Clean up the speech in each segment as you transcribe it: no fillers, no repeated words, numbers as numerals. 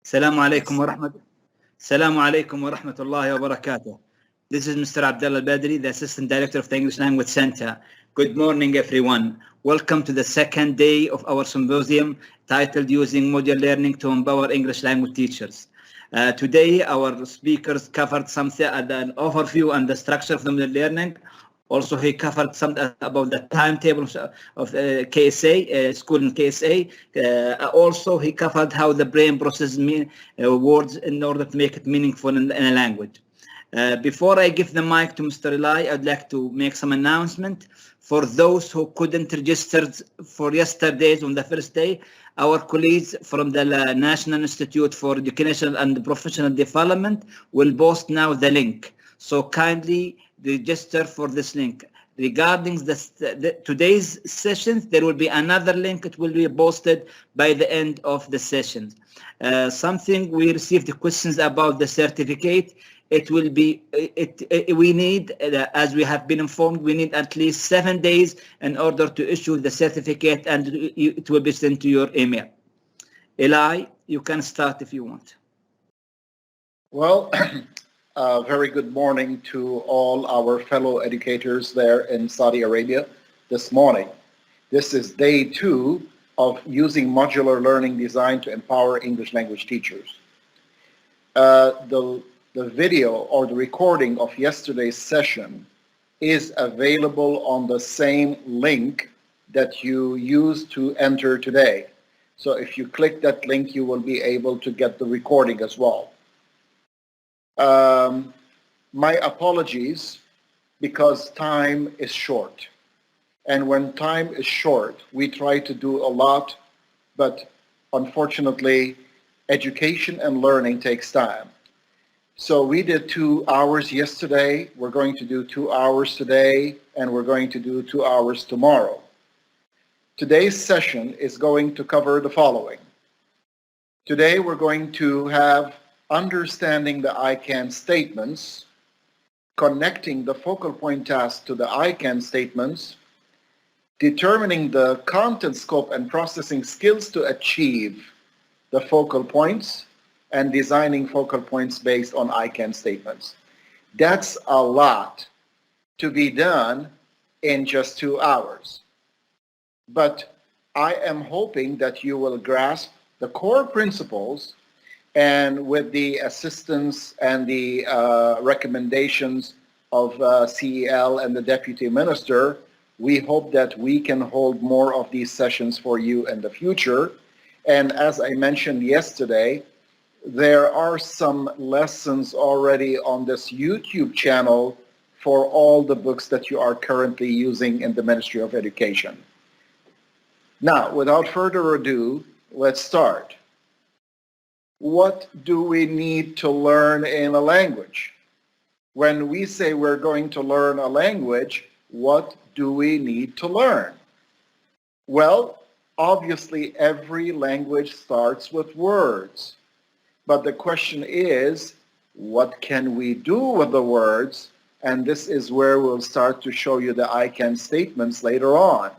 السلام عليكم ورحمة الله وبركاته. This is Mr. Abdullah Badri, the Assistant Director of the English Language Center. Good morning, everyone. Welcome to the second day of our symposium titled Using Model Learning to Empower English Language Teachers. Today, our speakers covered something, an overview and the structure of the model learning. Also, he covered something about the timetable of KSA, school in KSA. Also, he covered how the brain processes words in order to make it meaningful in a language. Before I give the mic to Mr. Eli, I'd like to make some announcement. For those who couldn't register for yesterday's on the first day, our colleagues from the National Institute for Educational and Professional Development will post now the link. So kindly register for this link. Regarding today's sessions, there will be another link. It will be posted by the end of the session. Something we received the questions about the certificate. It will be, we need, as we have been informed, we need at least 7 days in order to issue the certificate, and it will be sent to your email. Eli, you can start if you want. Well, very good morning to all our fellow educators there in Saudi Arabia this morning. This is day 2 of using modular learning design to empower English language teachers. The video or the recording of yesterday's session is available on the same link that you used to enter today. So if you click that link, you will be able to get the recording as well. My apologies, because time is short. And when time is short, we try to do a lot, but unfortunately, education and learning takes time. So we did 2 hours yesterday, we're going to do 2 hours today, and we're going to do 2 hours tomorrow. Today's session is going to cover the following. Today we're going to have understanding the I can statements, connecting the focal point task to the I can statements, determining the content scope and processing skills to achieve the focal points, and designing focal points based on I can statements. That's a lot to be done in just 2 hours. But I am hoping that you will grasp the core principles, and with the assistance and the recommendations of CEL and the Deputy Minister, we hope that we can hold more of these sessions for you in the future. And as I mentioned yesterday, there are some lessons already on this YouTube channel for all the books that you are currently using in the Ministry of Education. Now, without further ado, let's start. What do we need to learn in a language? When we say we're going to learn a language, what do we need to learn? Well, obviously every language starts with words. But the question is, what can we do with the words? And this is where we'll start to show you the I can statements later on.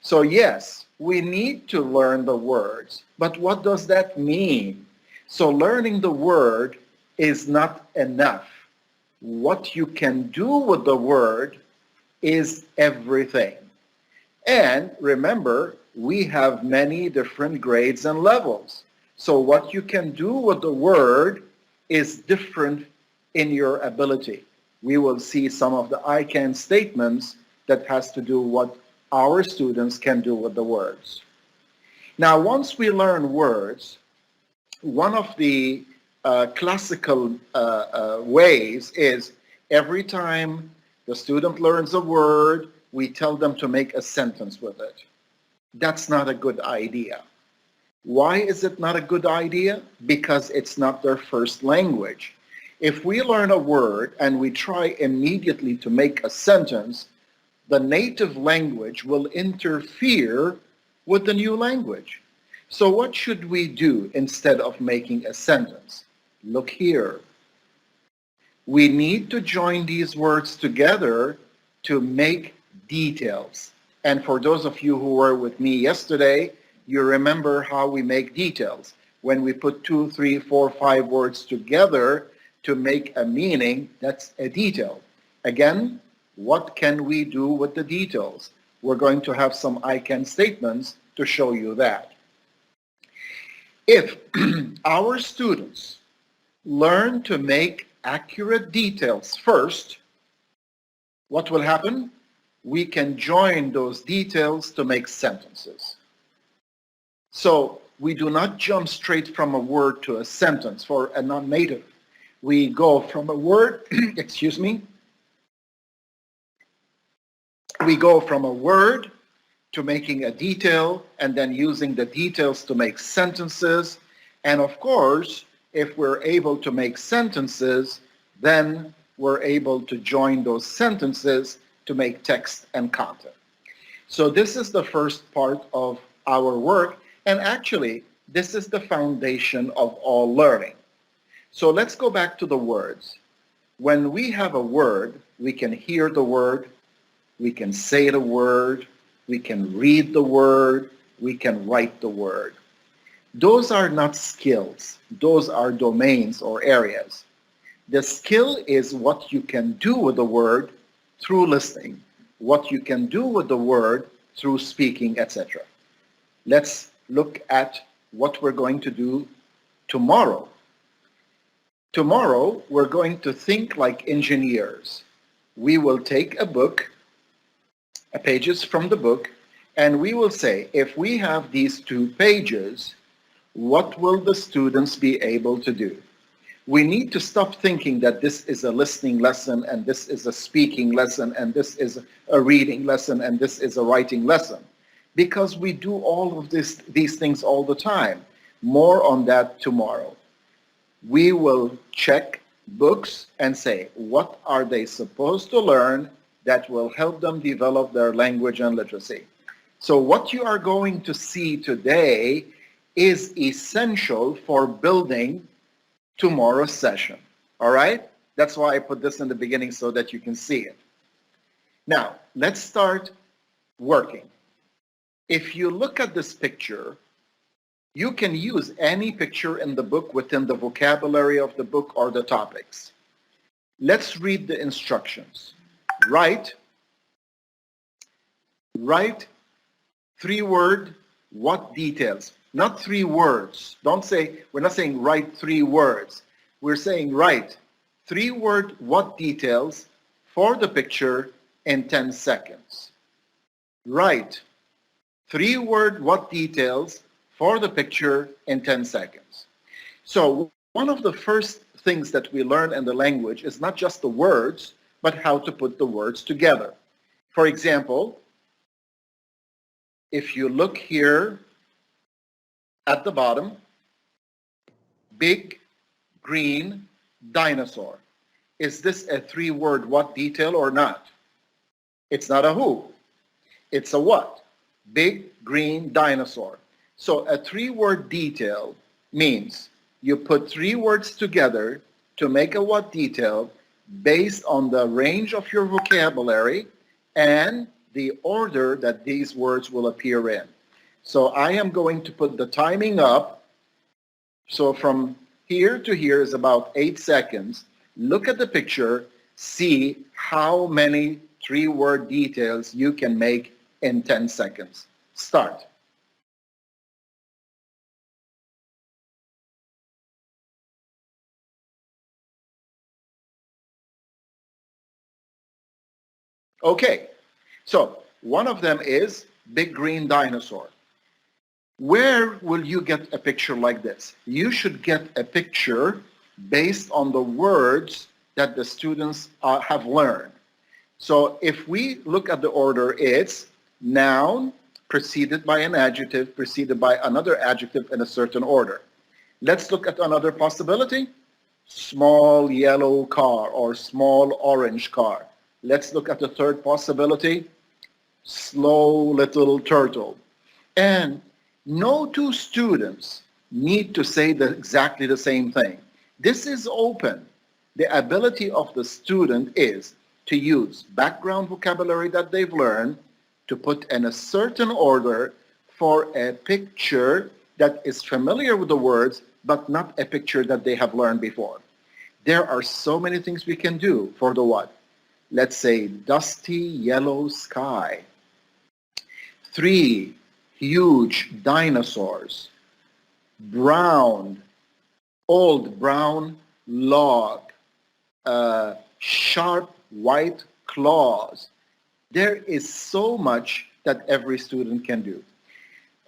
So yes, we need to learn the words, but what does that mean? So learning the word is not enough. What you can do with the word is everything. And remember, we have many different grades and levels. So what you can do with the word is different in your ability. We will see some of the I can statements that has to do what our students can do with the words. Now, once we learn words, one of the classical ways is every time the student learns a word, we tell them to make a sentence with it. That's not a good idea. Why is it not a good idea? Because it's not their first language. If we learn a word and we try immediately to make a sentence, the native language will interfere with the new language. So what should we do instead of making a sentence? Look here. We need to join these words together to make details. And for those of you who were with me yesterday, you remember how we make details. when we put 2, 3, 4, 5 words together to make a meaning, that's a detail. Again, what can we do with the details? We're going to have some I can statements to show you that. If our students learn to make accurate details first, what will happen? We can join those details to make sentences. So we do not jump straight from a word to a sentence for a non-native. We go from a word, excuse me, we go from a word to making a detail and then using the details to make sentences. And of course, if we're able to make sentences, then we're able to join those sentences to make text and content. So this is the first part of our work. And actually, this is the foundation of all learning. So let's go back to the words. When we have a word, we can hear the word, we can say the word, we can read the word, we can write the word. Those are not skills. Those are domains or areas. The skill is what you can do with the word through listening, what you can do with the word through speaking, etc. Let's look at what we're going to do tomorrow. Tomorrow, we're going to think like engineers. We will take a book, pages from the book, and we will say, if we have these 2 pages, what will the students be able to do? We need to stop thinking that this is a listening lesson and this is a speaking lesson and this is a reading lesson and this is a writing lesson, because we do all of these things all the time. More on that tomorrow. We will check books and say, what are they supposed to learn that will help them develop their language and literacy? So what you are going to see today is essential for building tomorrow's session. All right? That's why I put this in the beginning so that you can see it. Now, let's start working. If you look at this picture, you can use any picture in the book within the vocabulary of the book or the topics. Let's read the instructions. Write 3-word what details. Not 3 words. Don't say, we're not saying write 3 words. We're saying write 3-word what details for the picture in 10 seconds. Write 3-word what details for the picture in 10 seconds. So one of the first things that we learn in the language is not just the words, but how to put the words together. For example, if you look here at the bottom, big green dinosaur. Is this a 3-word what detail or not? It's not a who. It's a what? Big green dinosaur. So a 3-word detail means you put 3 words together to make a what detail based on the range of your vocabulary and the order that these words will appear in. So I am going to put the timing up. So from here to here is about 8 seconds. Look at the picture, see how many 3-word details you can make in 10 seconds. Start. Okay, so one of them is big green dinosaur. Where will you get a picture like this? You should get a picture based on the words that the students have learned. So if we look at the order, it's noun preceded by an adjective, preceded by another adjective in a certain order. Let's look at another possibility. Small yellow car or small orange car. Let's look at the third possibility. Slow little turtle. And no 2 students need to say exactly the same thing. This is open. The ability of the student is to use background vocabulary that they've learned to put in a certain order for a picture that is familiar with the words, but not a picture that they have learned before. There are so many things we can do for the what? Let's say dusty yellow sky. 3 huge dinosaurs. Brown, old brown log. Sharp white claws. There is so much that every student can do.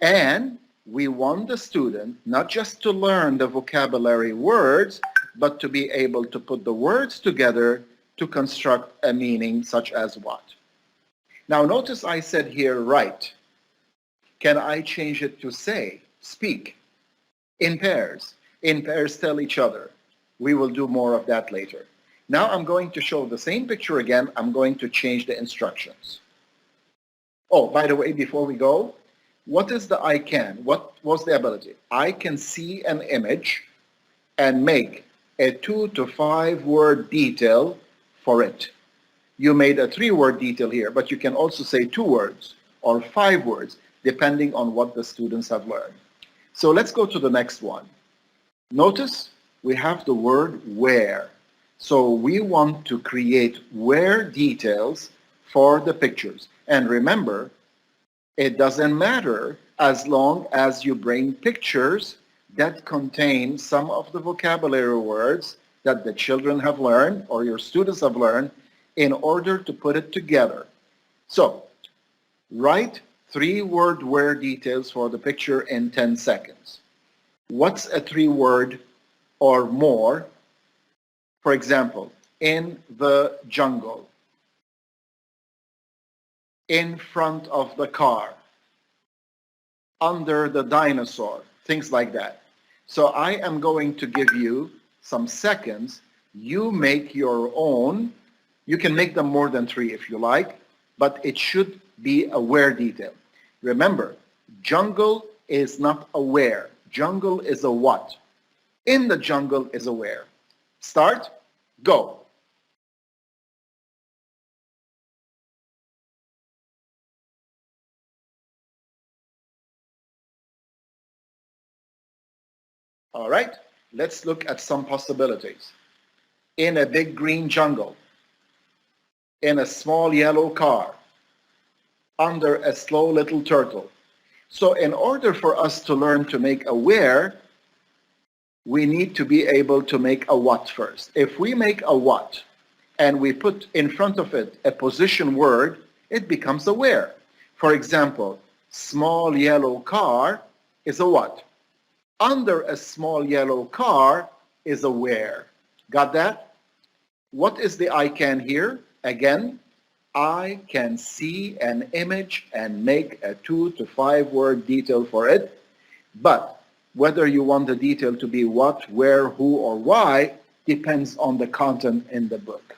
And we want the student not just to learn the vocabulary words, but to be able to put the words together to construct a meaning such as what. Now notice I said here write. Can I change it to say, speak, in pairs? In pairs tell each other. We will do more of that later. Now I'm going to show the same picture again. I'm going to change the instructions. Oh, by the way, before we go, what is the I can? What was the ability? I can see an image and make a 2 to 5 word detail for it. You made a 3-word detail here, but you can also say 2 words or 5 words, depending on what the students have learned. So let's go to the next one. Notice we have the word where. So we want to create where details for the pictures. And remember, it doesn't matter as long as you bring pictures that contain some of the vocabulary words that the children have learned or your students have learned in order to put it together. So write 3-word where details for the picture in 10 seconds. What's a 3-word or more? For example, in the jungle, in front of the car, under the dinosaur, things like that. So I am going to give you some seconds. You make your own. You can make them more than 3 if you like, but it should be a where detail. Remember, jungle is not a where. Jungle is a what. In the jungle is a where. Start, go. All right, let's look at some possibilities. In a big green jungle, in a small yellow car, under a slow little turtle. So in order for us to learn to make a where, we need to be able to make a what first. If we make a what and we put in front of it a position word, it becomes a where. For example, small yellow car is a what? Under a small yellow car is a where. Got that? What is the I can here? Again, I can see an image and make a 2 to 5 word detail for it. But whether you want the detail to be what, where, who, or why depends on the content in the book.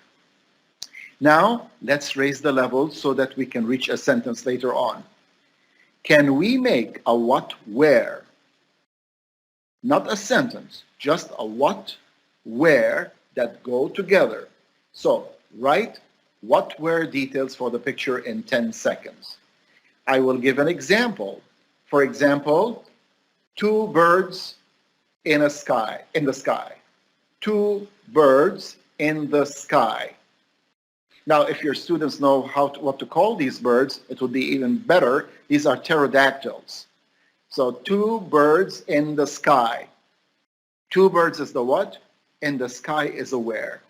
Now, let's raise the level so that we can reach a sentence later on. Can we make a what, where? Not a sentence, just a what, where that go together. So write what, where details for the picture in 10 seconds. I will give an example. For example, 2 birds in the sky. 2 birds in the sky. Now, if your students know what to call these birds, it would be even better. These are pterodactyls. So 2 birds in the sky. 2 birds is the what? In the sky is a where.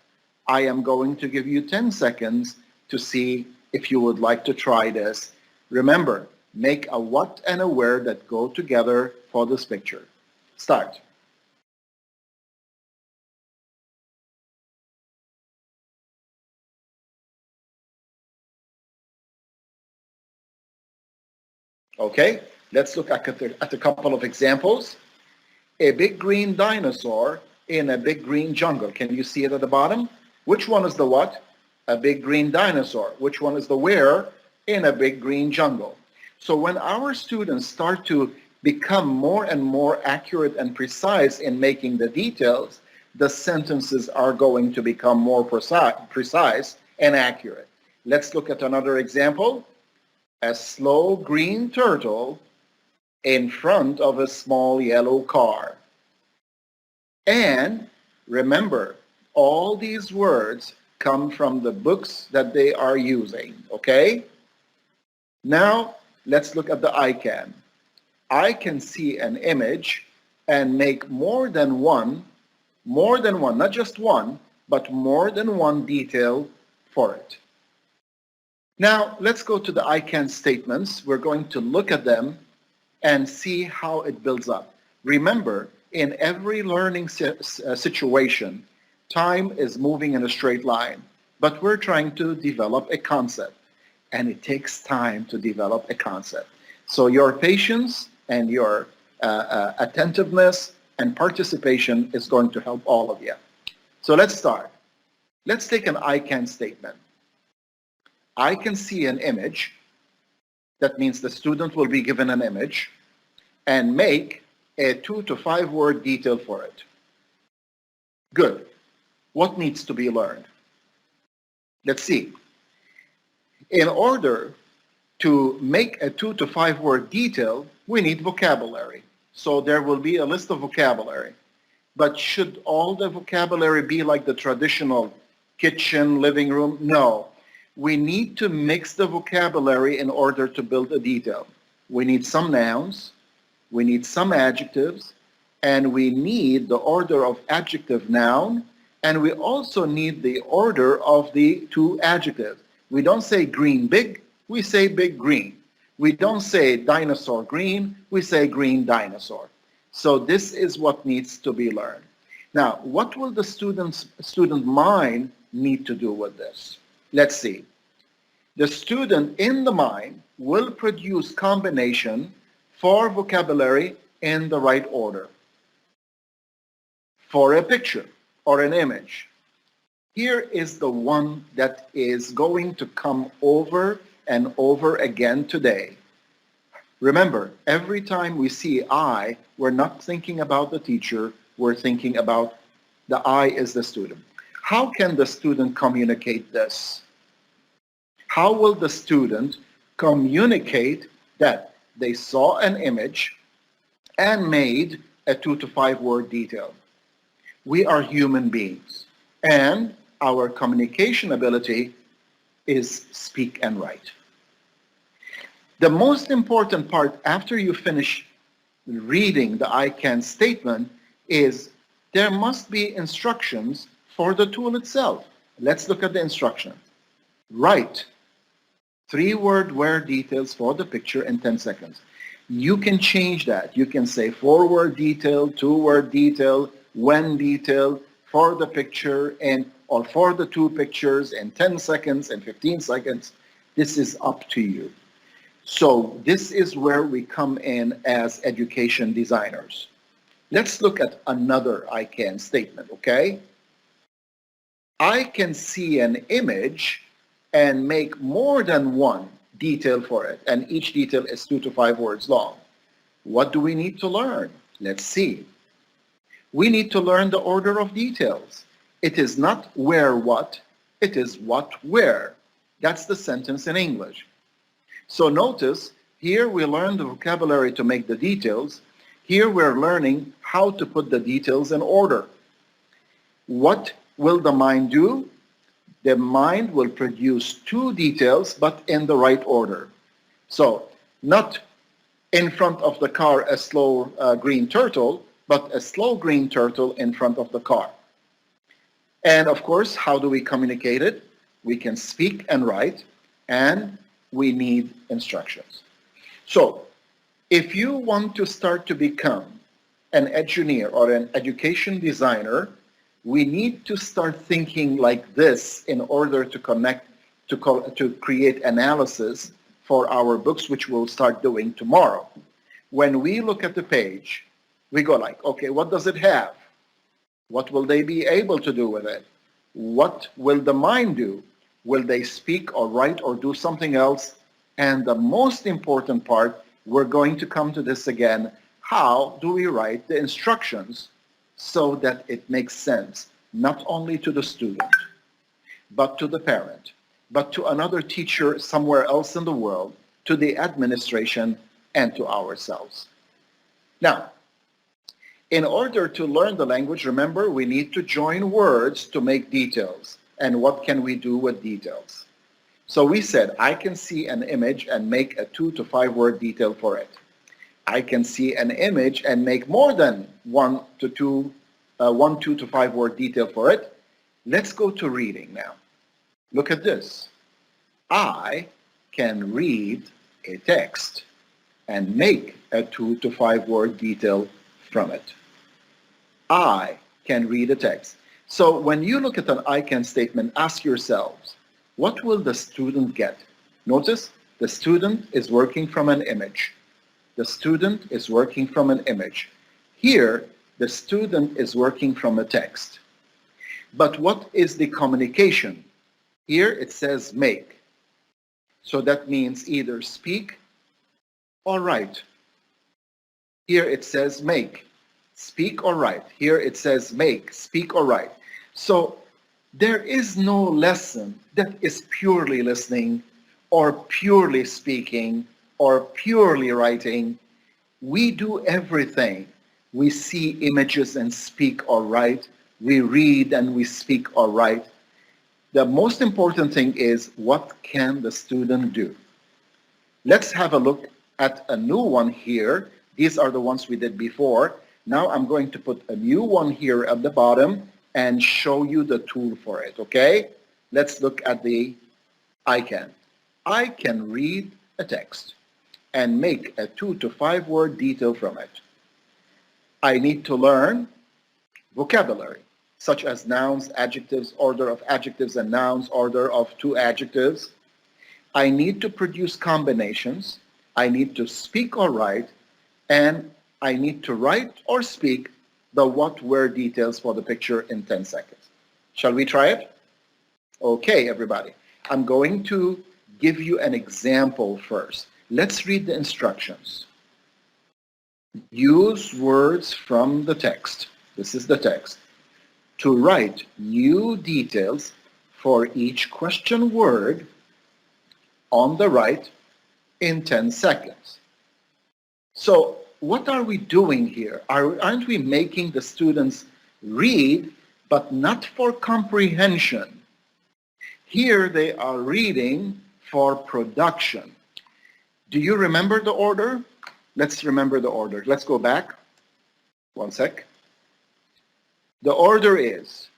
I am going to give you 10 seconds to see if you would like to try this. Remember, make a what and a where that go together for this picture. Start. Okay, let's look at a couple of examples. A big green dinosaur in a big green jungle. Can you see it at the bottom? Which one is the what? A big green dinosaur. Which one is the where? In a big green jungle. So when our students start to become more and more accurate and precise in making the details, the sentences are going to become more precise and accurate. Let's look at another example. A slow green turtle in front of a small yellow car. And remember, all these words come from the books that they are using, okay? Now, let's look at the I can. I can see an image and make more than one, not just one, but more than one detail for it. Now, let's go to the I can statements. We're going to look at them and see how it builds up. Remember, in every learning situation, time is moving in a straight line, but we're trying to develop a concept, and it takes time to develop a concept. So your patience and your attentiveness and participation is going to help all of you. So let's start. Let's take an I can statement. I can see an image. That means the student will be given an image and make a 2 to 5 word detail for it. Good. What needs to be learned? Let's see. In order to make a 2 to 5 word detail, we need vocabulary. So there will be a list of vocabulary. But should all the vocabulary be like the traditional kitchen, living room? No. We need to mix the vocabulary in order to build a detail. We need some nouns, we need some adjectives, and we need the order of adjective noun, and we also need the order of the two adjectives. We don't say green big, we say big green. We don't say dinosaur green, we say green dinosaur. So this is what needs to be learned. Now, what will the student mind need to do with this? Let's see. The student in the mind will produce combination for vocabulary in the right order. For a picture or an image, here is the one that is going to come over and over again today. Remember, every time we see I, we're not thinking about the teacher, we're thinking about the I is the student. How can the student communicate this? How will the student communicate that they saw an image and made a 2 to 5 word detail? We are human beings, and our communication ability is speak and write. The most important part after you finish reading the I can statement is there must be instructions for the tool itself. Let's look at the instruction. Write 3-word word details for the picture in 10 seconds. You can change that. You can say 4-word detail, 2-word detail, when detail for the picture or for the 2 pictures in 10 seconds and 15 seconds. This is up to you. So this is where we come in as education designers. Let's look at another I can statement, okay? I can see an image and make more than one detail for it, and each detail is 2 to 5 words long. What do we need to learn? Let's see. We need to learn the order of details. It is not where what, it is what where. That's the sentence in English. So notice, here we learn the vocabulary to make the details. Here we're learning how to put the details in order. What will the mind do? The mind will produce 2 details, but in the right order. So, not in front of the car a slow green turtle, but a slow green turtle in front of the car. And of course, how do we communicate it? We can speak and write, and we need instructions. So, if you want to start to become an engineer or an education designer, we need to start thinking like this in order to connect, to create analysis for our books, which we'll start doing tomorrow. When we look at the page, we go like, okay, what does it have? What will they be able to do with it? What will the mind do? Will they speak or write or do something else? And the most important part, we're going to come to this again, how do we write the instructions so that it makes sense, not only to the student, but to the parent, but to another teacher somewhere else in the world, to the administration, and to ourselves. Now, in order to learn the language, remember, we need to join words to make details. And what can we do with details? So we said, I can see an image and make a 2 to 5 word detail for it. I can see an image and make more than 1 to 2 to 5 word detail for it. Let's go to reading now. Look at this. I can read a text and make a 2 to 5 word detail from it. I can read a text. So when you look at an I can statement, ask yourselves, what will the student get? Notice the student is working from an image. The student is working from an image. Here, the student is working from a text. But what is the communication? Here it says make. So that means either speak or write. Here it says make. Speak or write. Here it says make, speak or write. So there is no lesson that is purely listening or purely speaking or purely writing. We do everything. We see images and speak or write. We read and we speak or write. The most important thing is, what can the student do? Let's have a look at a new one here. These are the ones we did before. Now I'm going to put a new one here at the bottom and show you the tool for it, okay? Let's look at the I can. I can read a text and make a 2 to 5 word detail from it. I need to learn vocabulary, such as nouns, adjectives, order of adjectives and nouns, order of 2 adjectives. I need to produce combinations. I need to speak or write, and I need to write or speak the what, where details for the picture in 10 seconds. Shall we try it? Okay, everybody. I'm going to give you an example first. Let's read the instructions. Use words from the text. This is the text. To write new details for each question word on the right in 10 seconds. So what are we doing here? Aren't we making the students read, but not for comprehension? Here they are reading for production. Do you remember the order? Let's remember the order. Let's go back. One sec. The order is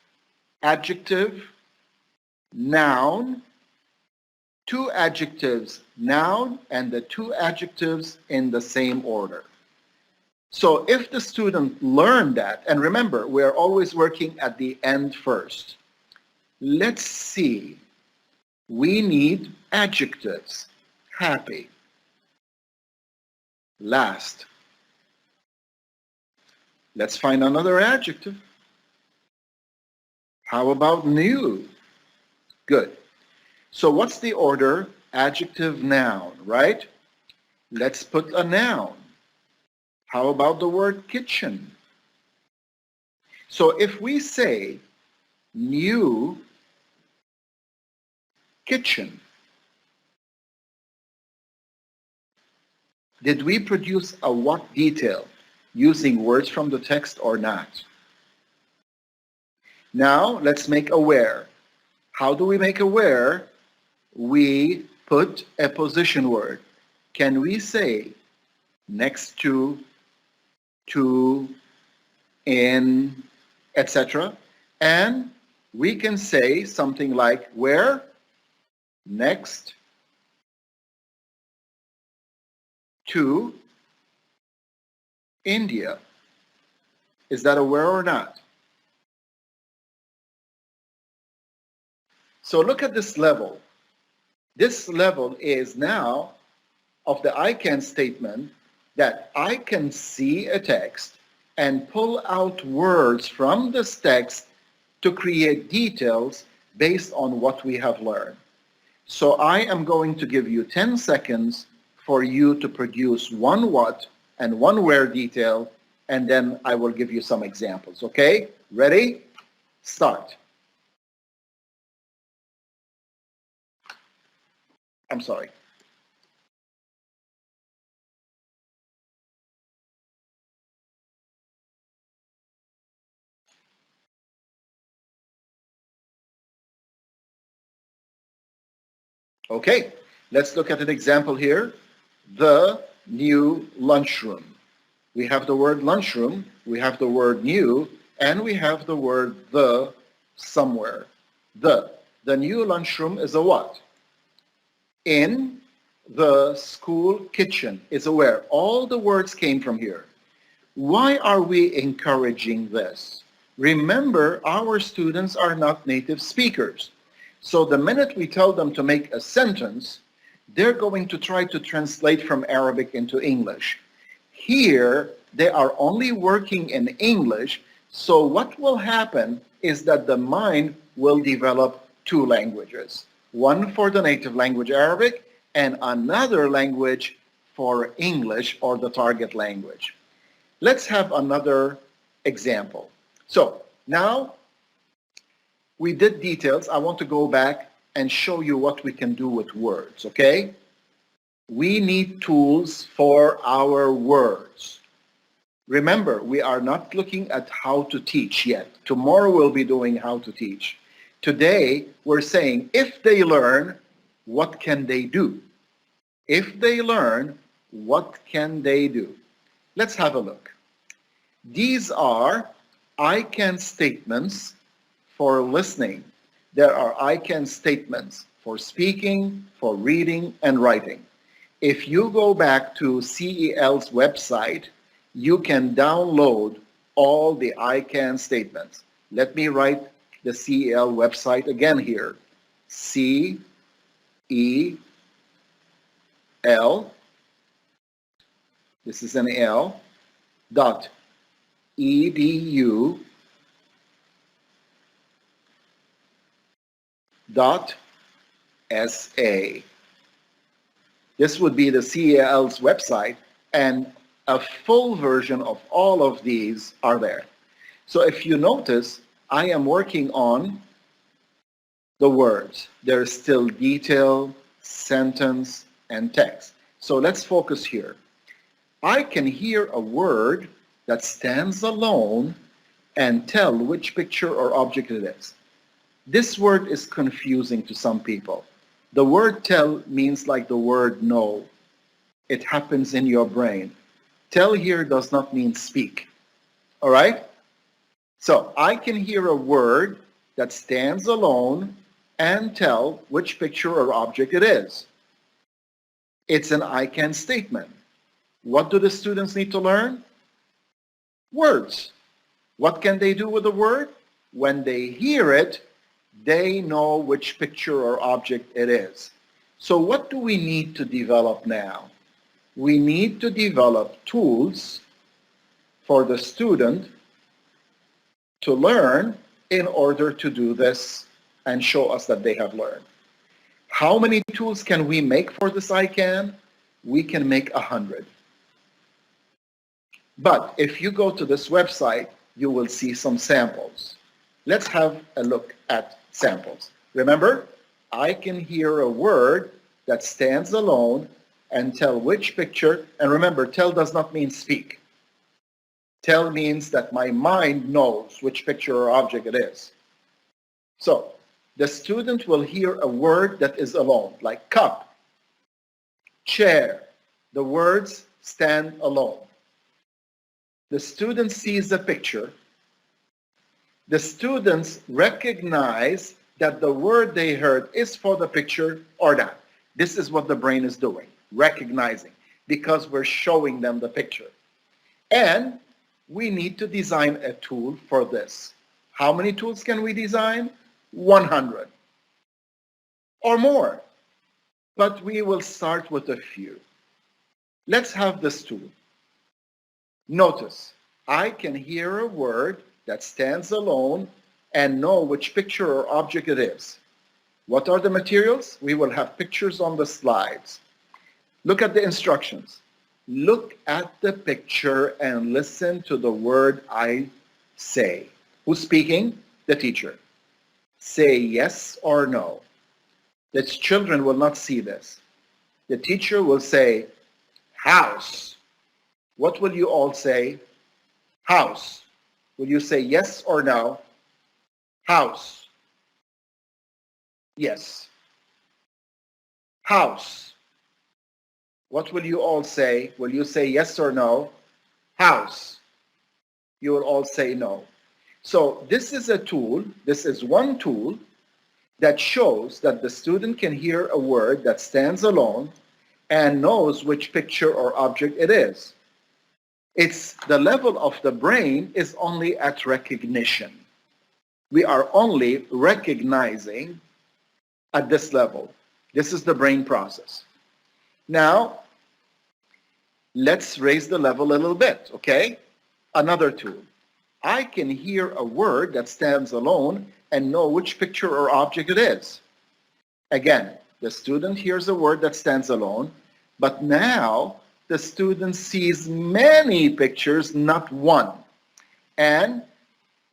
adjective, noun, 2 adjectives, noun, and the 2 adjectives in the same order. So if the student learned that, and remember, we're always working at the end first. Let's see. We need adjectives. Happy. Last. Let's find another adjective. How about new? Good. So what's the order? Adjective, noun, right? Let's put a noun. How about the word kitchen? So if we say new kitchen, did we produce a what detail using words from the text or not? Now let's make a where. How do we make a where? We put a position word. Can we say next to, in, etc.? And we can say something like where, next to India. Is that a where or not? So look at this level. This level is now of the I can statement that I can see a text and pull out words from this text to create details based on what we have learned. So I am going to give you 10 seconds for you to produce one what and one where detail, and then I will give you some examples, okay? Ready? Start. I'm sorry. Okay, let's look at an example here. The new lunchroom. We have the word lunchroom, we have the word new, and we have the word the somewhere. The new lunchroom is a what? In the school kitchen is a where. All the words came from here. Why are we encouraging this? Remember, our students are not native speakers. So the minute we tell them to make a sentence, they're going to try to translate from Arabic into English. Here, they are only working in English, so what will happen is that the mind will develop two languages. One for the native language Arabic and another language for English or the target language. Let's have another example. So now we did details. I want to go back and show you what we can do with words, okay? We need tools for our words. Remember, we are not looking at how to teach yet. Tomorrow we'll be doing how to teach. Today, we're saying if they learn, what can they do? If they learn, what can they do? Let's have a look. These are I can statements for listening. There are I can statements for speaking, for reading, and writing. If you go back to CEL's website, you can download all the I can statements. Let me write the CEL website again here. CEL this is an L, dot edu dot SA. This would be the CEL's website, and a full version of all of these are there. So if you notice, I am working on the words. There's still detail, sentence, and text. So let's focus here. I can hear a word that stands alone and tell which picture or object it is. This word is confusing to some people. The word tell means like the word know. It happens in your brain. Tell here does not mean speak. All right? So I can hear a word that stands alone and tell which picture or object it is. It's an I can statement. What do the students need to learn? Words. What can they do with the word? When they hear it, they know which picture or object it is. So what do we need to develop now? We need to develop tools for the student to learn in order to do this and show us that they have learned. How many tools can we make for this I can? We can make 100. But if you go to this website, you will see some samples. Let's have a look at samples. Remember, I can hear a word that stands alone and tell which picture, and remember, tell does not mean speak. Tell means that my mind knows which picture or object it is. So the student will hear a word that is alone, like cup, chair. The words stand alone. The student sees the picture. The students recognize that the word they heard is for the picture or not. This is what the brain is doing, recognizing, because we're showing them the picture. And we need to design a tool for this. How many tools can we design? 100 or more. But we will start with a few. Let's have this tool. Notice, I can hear a word that stands alone and know which picture or object it is. What are the materials? We will have pictures on the slides. Look at the instructions. Look at the picture and listen to the word I say. Who's speaking? The teacher. Say yes or no. The children will not see this. The teacher will say, house. What will you all say? House. Will you say yes or no? House. Yes. House. What will you all say? Will you say yes or no? House. You will all say no. So this is a tool, this is one tool that shows that the student can hear a word that stands alone and knows which picture or object it is. It's the level of the brain is only at recognition. We are only recognizing at this level. This is the brain process. Now, let's raise the level a little bit, okay? Another tool. I can hear a word that stands alone and know which picture or object it is. Again, the student hears a word that stands alone, but now the student sees many pictures, not one. And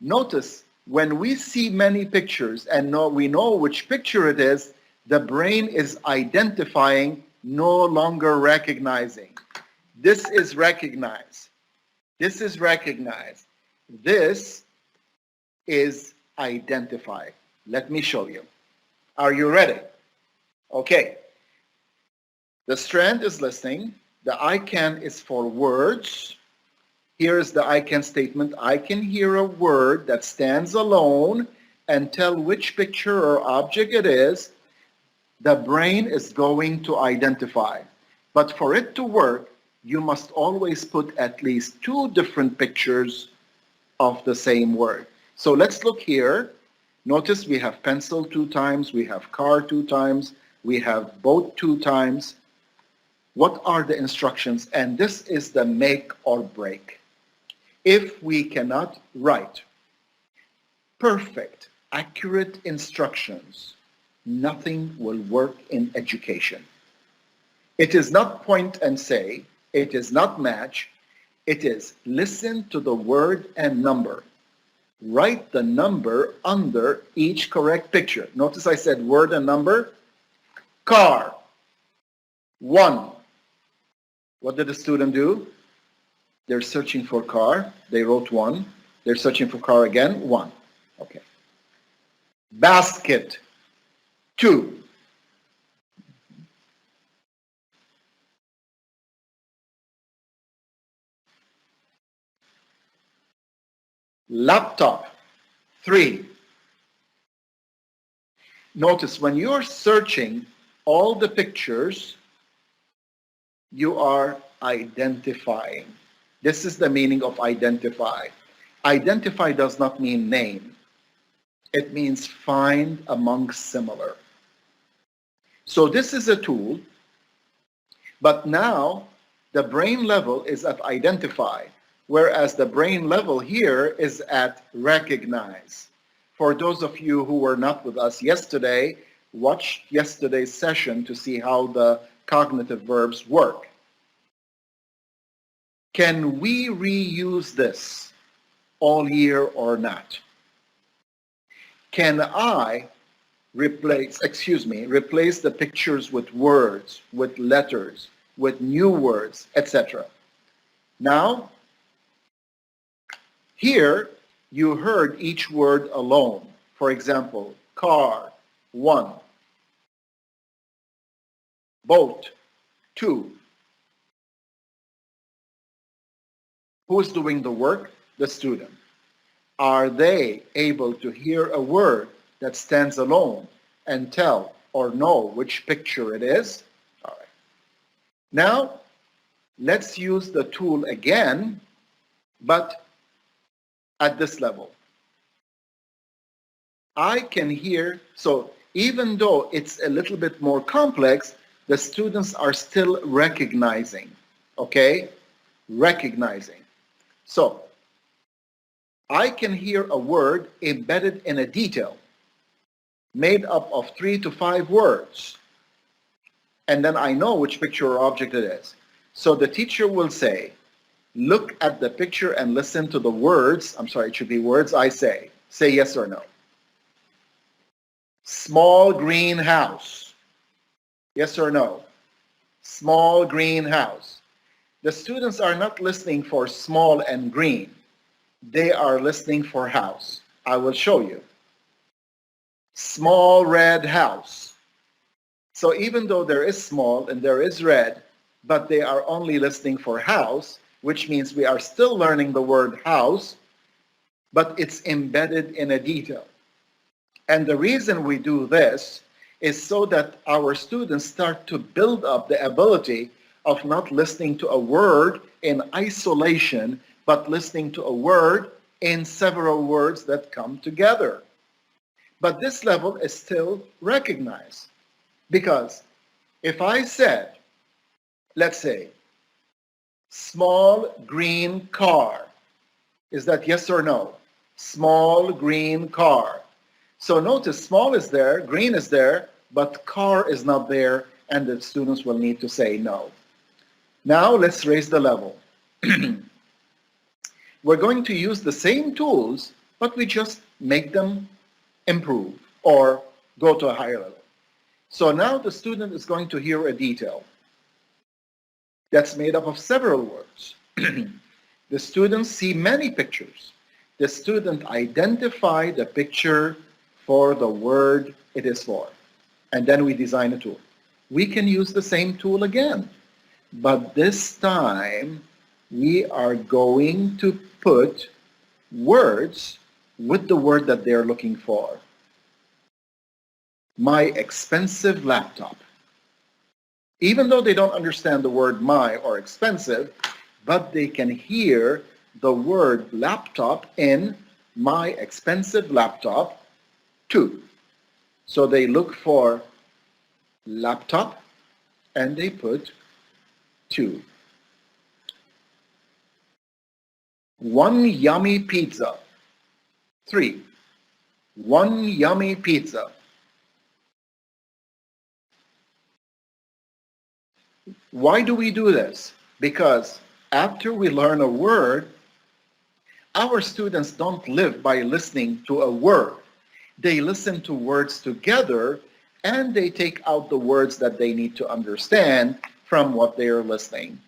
notice, when we see many pictures and we know which picture it is, the brain is identifying, no longer recognizing. This is recognized. This is recognized. This is identified. Let me show you. Are you ready? Okay. The strand is listening. The I can is for words. Here's the I can statement. I can hear a word that stands alone and tell which picture or object it is. The brain is going to identify. But for it to work, you must always put at least two different pictures of the same word. So let's look here. Notice we have pencil 2 times, we have car 2 times, we have boat 2 times. What are the instructions? And this is the make or break. If we cannot write perfect, accurate instructions, nothing will work in education. It is not point and say, it is not match, it is listen to the word and number. Write the number under each correct picture. Notice I said word and number. Car. 1. What did the student do? They're searching for car. They wrote 1. They're searching for car again. 1. Okay. Basket. 2. Laptop. 3. Notice when you're searching all the pictures, you are identifying. This is the meaning of identify. Identify does not mean name. It means find among similar. So this is a tool, but now the brain level is at identify, whereas the brain level here is at recognize. For those of you who were not with us yesterday, watch yesterday's session to see how the cognitive verbs work. Can we reuse this all year or not? Can I replace the pictures with words, with letters, with new words, etc.? Now, here you heard each word alone. For example, car, 1. Boat, 2. Who's doing the work? The student. Are they able to hear a word that stands alone and tell or know which picture it is? All right. Now, let's use the tool again, but at this level. I can hear, so even though it's a little bit more complex, the students are still recognizing, okay? Recognizing. So, I can hear a word embedded in a detail, made up of 3 to 5 words, and then I know which picture or object it is. So the teacher will say, look at the picture and listen to the words, it should be words I say. Say yes or no. Small green house. Yes or no? Small green house. The students are not listening for small and green. They are listening for house. I will show you. Small red house. So even though there is small and there is red, but they are only listening for house, which means we are still learning the word house, but it's embedded in a detail. And the reason we do this is so that our students start to build up the ability of not listening to a word in isolation, but listening to a word in several words that come together. But this level is still recognized, because if I said, let's say, small green car, is that yes or no? Small green car. So notice small is there, green is there, but car is not there, and the students will need to say no. Now let's raise the level. We're going to use the same tools, but we just make them improve or go to a higher level. So now the student is going to hear a detail that's made up of several words. The students see many pictures. The student identify the picture for the word it is for. And then we design a tool. We can use the same tool again, but this time we are going to put words with the word that they're looking for. My expensive laptop. Even though they don't understand the word my or expensive, but they can hear the word laptop in my expensive laptop too. So they look for laptop and they put 2. One yummy pizza. 3. One yummy pizza. Why do we do this? Because after we learn a word, our students don't live by listening to a word. They listen to words together, and they take out the words that they need to understand from what they are listening.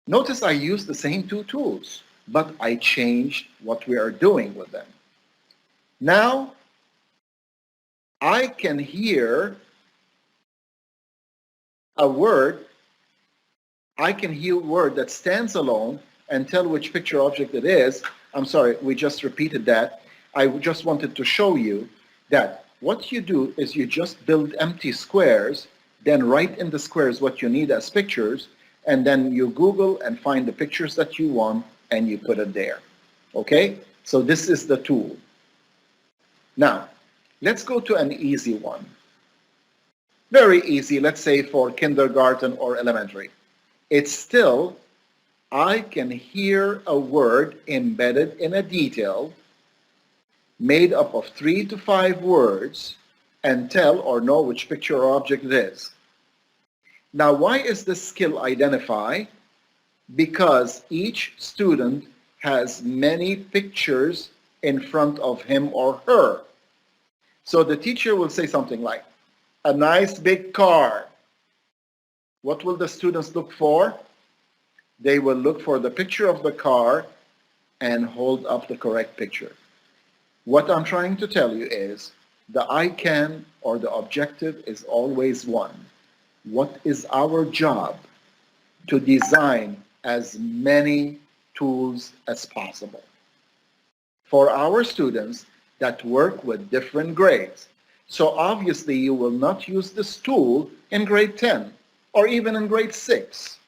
Notice I used the same 2 tools, but I changed what we are doing with them. Now, I can hear a word. I can hear a word that stands alone and tell which picture object it is. I'm sorry, we just repeated that. I just wanted to show you that what you do is you just build empty squares, then write in the squares what you need as pictures, and then you Google and find the pictures that you want and you put it there. Okay? So this is the tool. Now, let's go to an easy one. Very easy, let's say for kindergarten or elementary. It's still, I can hear a word embedded in a detail made up of 3 to 5 words and tell or know which picture or object it is. Now, why is this skill identify? Because each student has many pictures in front of him or her. So the teacher will say something like, a nice big car. What will the students look for? They will look for the picture of the car and hold up the correct picture. What I'm trying to tell you is the I can or the objective is always one. What is our job? To design as many tools as possible for our students that work with different grades. So obviously you will not use this tool in grade 10 or even in grade 6.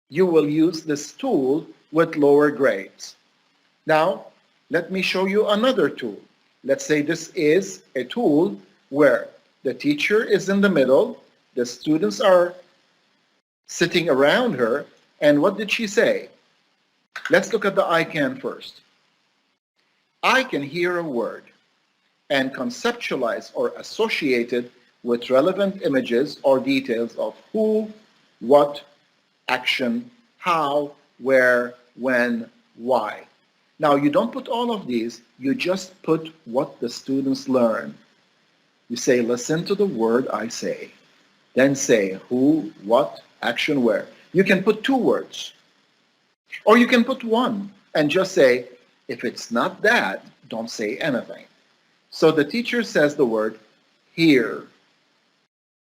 You will use this tool with lower grades. Now, let me show you another tool. Let's say this is a tool where the teacher is in the middle, the students are sitting around her, and what did she say? Let's look at the I can first. I can hear a word and conceptualize or associate it with relevant images or details of who, what, action, how, where, when, why. Now, you don't put all of these, you just put what the students learn. You say, listen to the word I say. Then say who, what, action, where. You can put 2 words. Or you can put 1 and just say, if it's not that, don't say anything. So the teacher says the word here.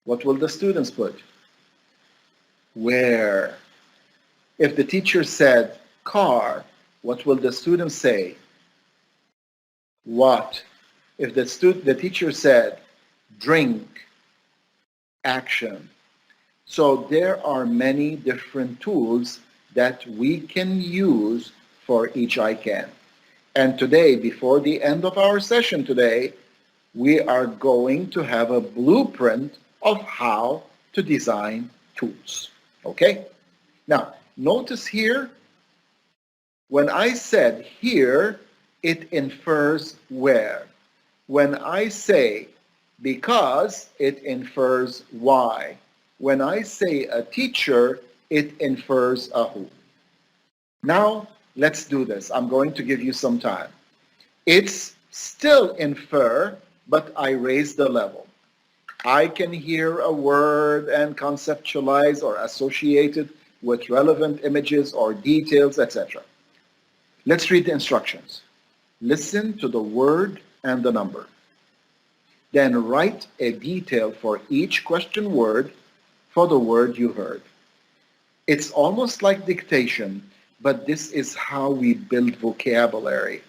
What will the students put? Where? If the teacher said car, what will the students say? What? If the teacher said drink, action. So there are many different tools that we can use for each I can. And today, before the end of our session today, we are going to have a blueprint of how to design tools. Okay? Now, notice here, when I said here, it infers where. When I say because, it infers why. When I say a teacher, it infers a who. Now, let's do this. I'm going to give you some time. It's still infer, but I raise the level. I can hear a word and conceptualize or associate it with relevant images or details, etc. Let's read the instructions. Listen to the word and the number. Then write a detail for each question word for the word you heard. It's almost like dictation, but this is how we build vocabulary.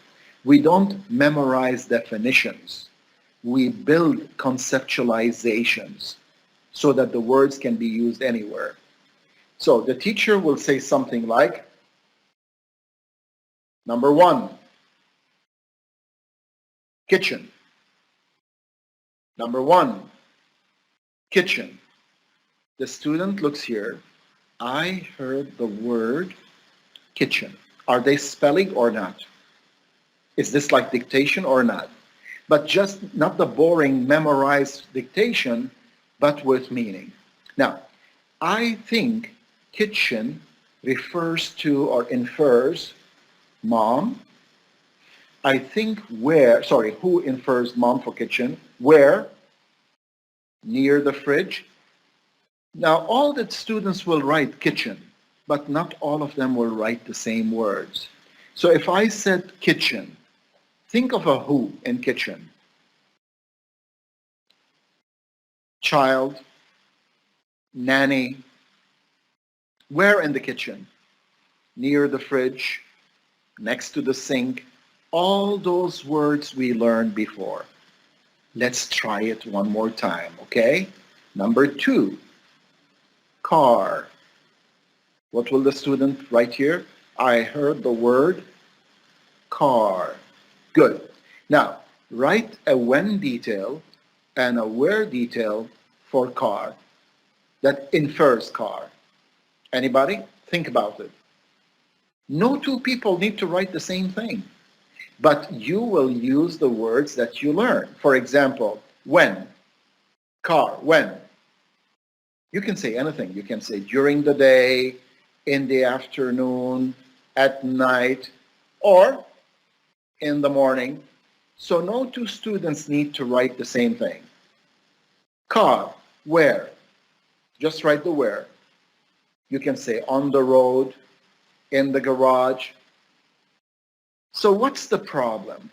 We don't memorize definitions. We build conceptualizations so that the words can be used anywhere. So the teacher will say something like, number 1, kitchen. Number 1, kitchen. The student looks here. I heard the word kitchen. Are they spelling or not? Is this like dictation or not? But just not the boring memorized dictation, but with meaning. Now, I think kitchen refers to or infers mom. I think who infers mom for kitchen? Where? Near the fridge. Now, all the students will write kitchen, but not all of them will write the same words. So if I said kitchen, think of a who in kitchen. Child, nanny. Where in the kitchen? Near the fridge, next to the sink. All those words we learned before. Let's try it one more time, okay? Number 2, car. What will the student write here? I heard the word car. Good. Now, write a when detail and a where detail for car that infers car. Anybody? Think about it. No two people need to write the same thing, but you will use the words that you learn. For example, when, car, when. You can say anything. You can say during the day, in the afternoon, at night, or in the morning. So no two students need to write the same thing. Car, where? Just write the where. You can say on the road, in the garage. So what's the problem?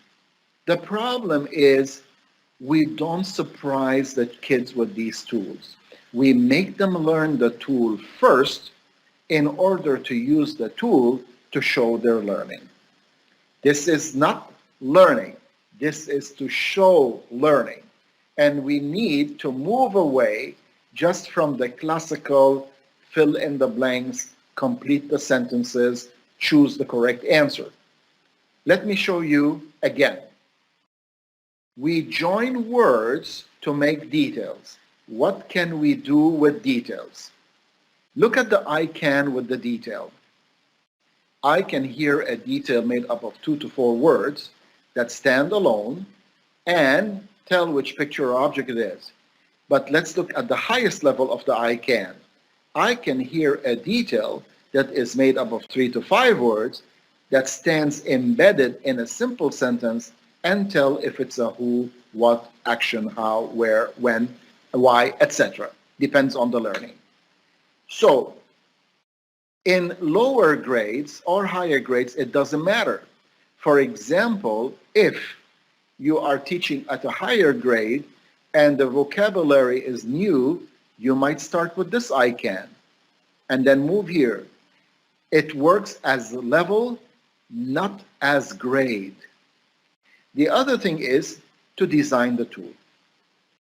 The problem is we don't surprise the kids with these tools. We make them learn the tool first in order to use the tool to show their learning. This is not learning. This is to show learning. And we need to move away just from the classical fill in the blanks, complete the sentences, choose the correct answer. Let me show you again. We join words to make details. What can we do with details? Look at the I can with the detail. I can hear a detail made up of 2 to 4 words that stand alone and tell which picture or object it is. But let's look at the highest level of the I can. I can hear a detail that is made up of 3 to 5 words that stands embedded in a simple sentence and tell if it's a who, what, action, how, where, when, why, etc. Depends on the learning. So in lower grades or higher grades, it doesn't matter. For example, if you are teaching at a higher grade and the vocabulary is new, You might start with this icon and then move here. It works as level, not as grade. The other thing is to design the tool.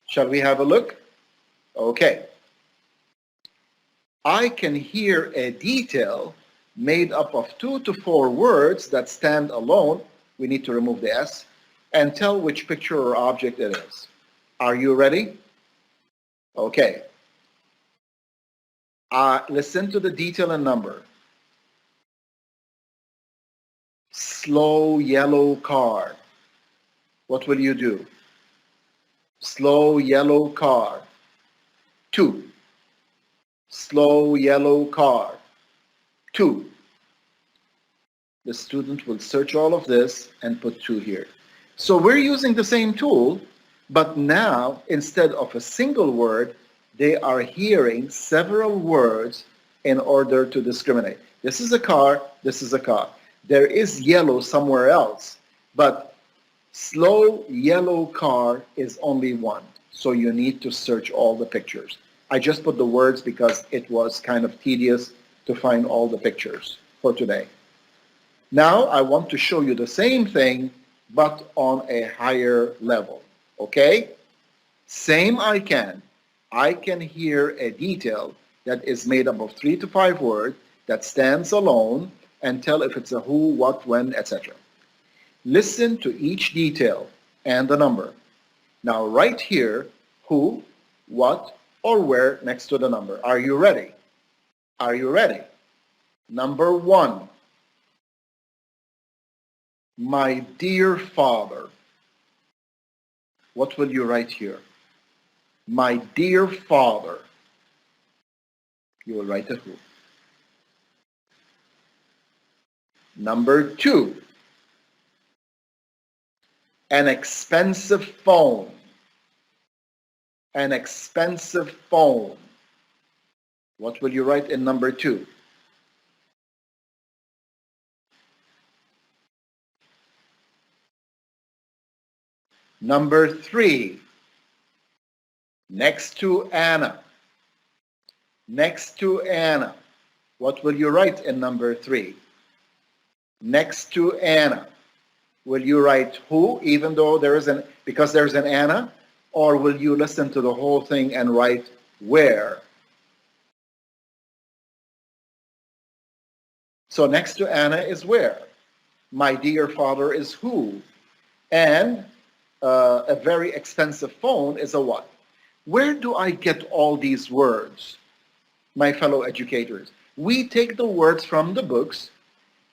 Shall we have a look? Okay. I can hear a detail made up of 2 to 4 words that stand alone. We need to remove the S and tell which picture or object it is. Are you ready? Okay. Listen to the detail and number. Slow yellow car. What will you do? Slow yellow car. 2. Slow yellow car. 2. The student will search all of this and put 2 here. So we're using the same tool, but now instead of a single word, they are hearing several words in order to discriminate. This is a car, this is a car. There is yellow somewhere else, but slow yellow car is only one. So you need to search all the pictures. I just put the words because it was kind of tedious to find all the pictures for today. Now I want to show you the same thing, but on a higher level, okay? Same icon. I can hear a detail that is made up of 3 to 5 words that stands alone and tell if it's a who, what, when, etc. Listen to each detail and the number. Now right here, who, what, or where next to the number. Are you ready? Are you ready? Number 1. My dear father. What will you write here? My dear father. You will write a who. Number 2. An expensive phone. An expensive phone. What will you write in number 2? Number 3. Next to Anna. Next to Anna. What will you write in number 3? Next to Anna. Will you write who, even though because there's an Anna? Or will you listen to the whole thing and write where? So next to Anna is where? My dear father is who? And a very expensive phone is a what? Where do I get all these words, my fellow educators? We take the words from the books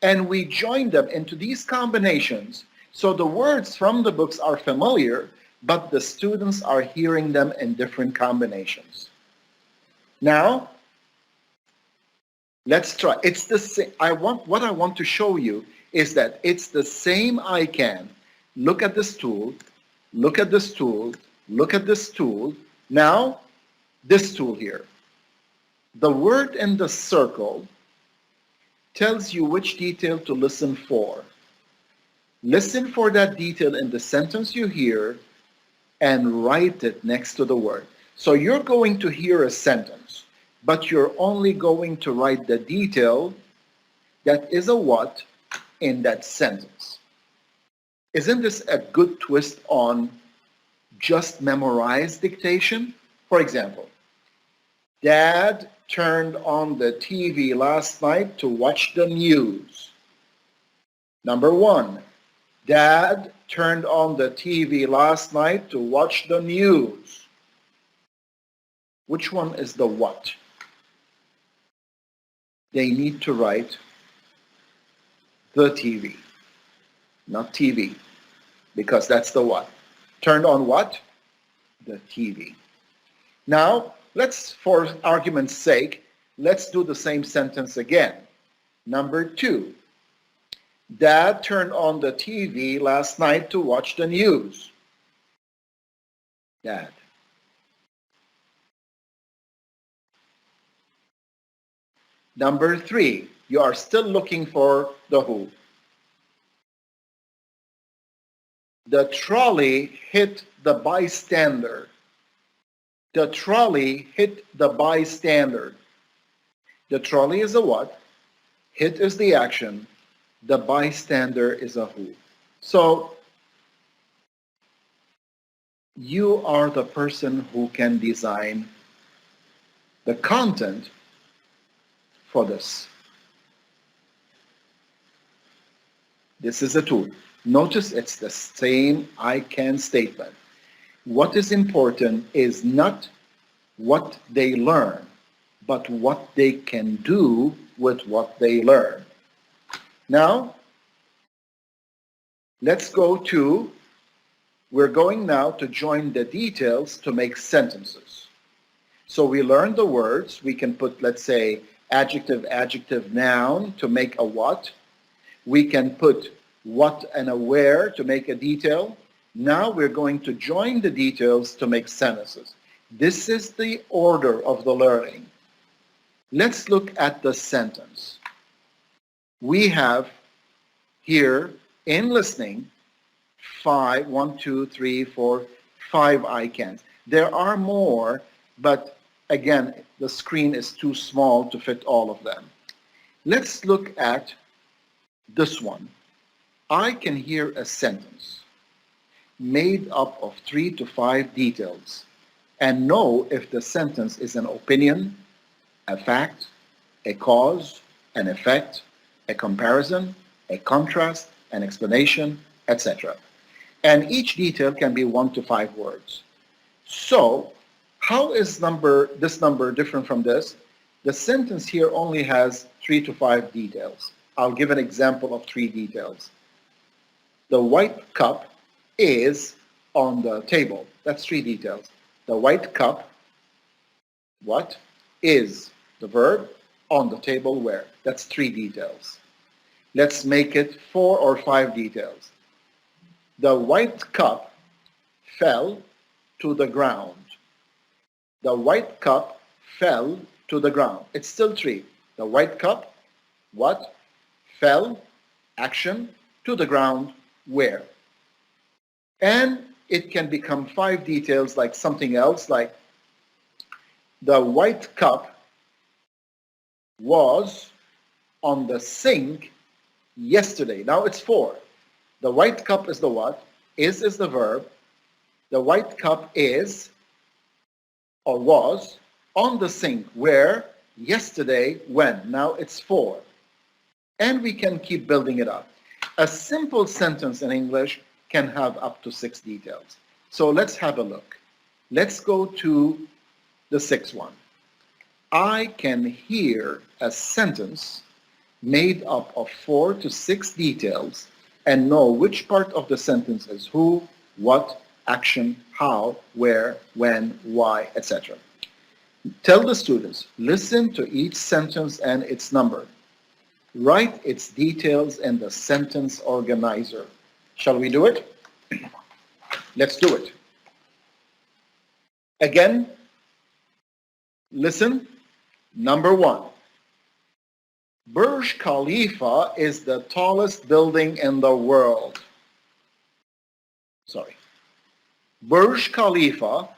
and we join them into these combinations. So the words from the books are familiar, but the students are hearing them in different combinations. Now, let's try. It's the same. What I want to show you is that it's the same icon. Look at this tool, look at this tool, look at this tool. Now, this tool here. The word in the circle tells you which detail to listen for. Listen for that detail in the sentence you hear and write it next to the word. So you're going to hear a sentence, but you're only going to write the detail that is a what in that sentence. Isn't this a good twist on just memorize dictation? For example, Dad turned on the TV last night to watch the news. Number 1, Dad turned on the TV last night to watch the news. Which one is the what? They need to write the TV, not TV, because that's the what. Turned on what? The TV. Now, for argument's sake, let's do the same sentence again. Number 2, Dad turned on the TV last night to watch the news. Dad. Number 3, you are still looking for the who. The trolley hit the bystander. The trolley hit the bystander. The trolley is a what? Hit is the action. The bystander is a who. So you are the person who can design the content for this. This is a tool. Notice it's the same I can statement. What is important is not what they learn, but what they can do with what they learn. Now, let's go to, we're going now to join the details to make sentences. So we learned the words. We can put, let's say, adjective, adjective, noun to make a what. We can put what and a where to make a detail. Now we're going to join the details to make sentences. This is the order of the learning. Let's look at the sentence. We have here in listening 5, 1, 2, 3, 4, 5 I cans. There are more, but again, the screen is too small to fit all of them. Let's look at this one. I can hear a sentence made up of 3 to 5 details and know if the sentence is an opinion, a fact, a cause, an effect, a comparison, a contrast, an explanation, etc. And each detail can be 1 to 5 words. So how is this number different from this? The sentence here only has 3 to 5 details. I'll give an example of 3 details. The white cup is on the table. That's 3 details. The white cup, what, is the verb, on the table where. That's 3 details. Let's make it 4 or 5 details. The white cup fell to the ground. The white cup fell to the ground. It's still 3. The white cup, what, fell, action, to the ground, where. And it can become 5 details like something else, like the white cup was on the sink yesterday. Now it's 4. The white cup is the what? Is the verb. The white cup is or was on the sink where? Yesterday, when? Now it's 4. And we can keep building it up. A simple sentence in English can have up to 6 details. So let's have a look. Let's go to the 6th one. I can hear a sentence made up of 4 to 6 details and know which part of the sentence is who, what, action, how, where, when, why, etc. Tell the students, listen to each sentence and its number. Write its details in the sentence organizer. Shall we do it? Let's do it. Again, listen. Number 1. Burj Khalifa is the tallest building in the world. Sorry. Burj Khalifa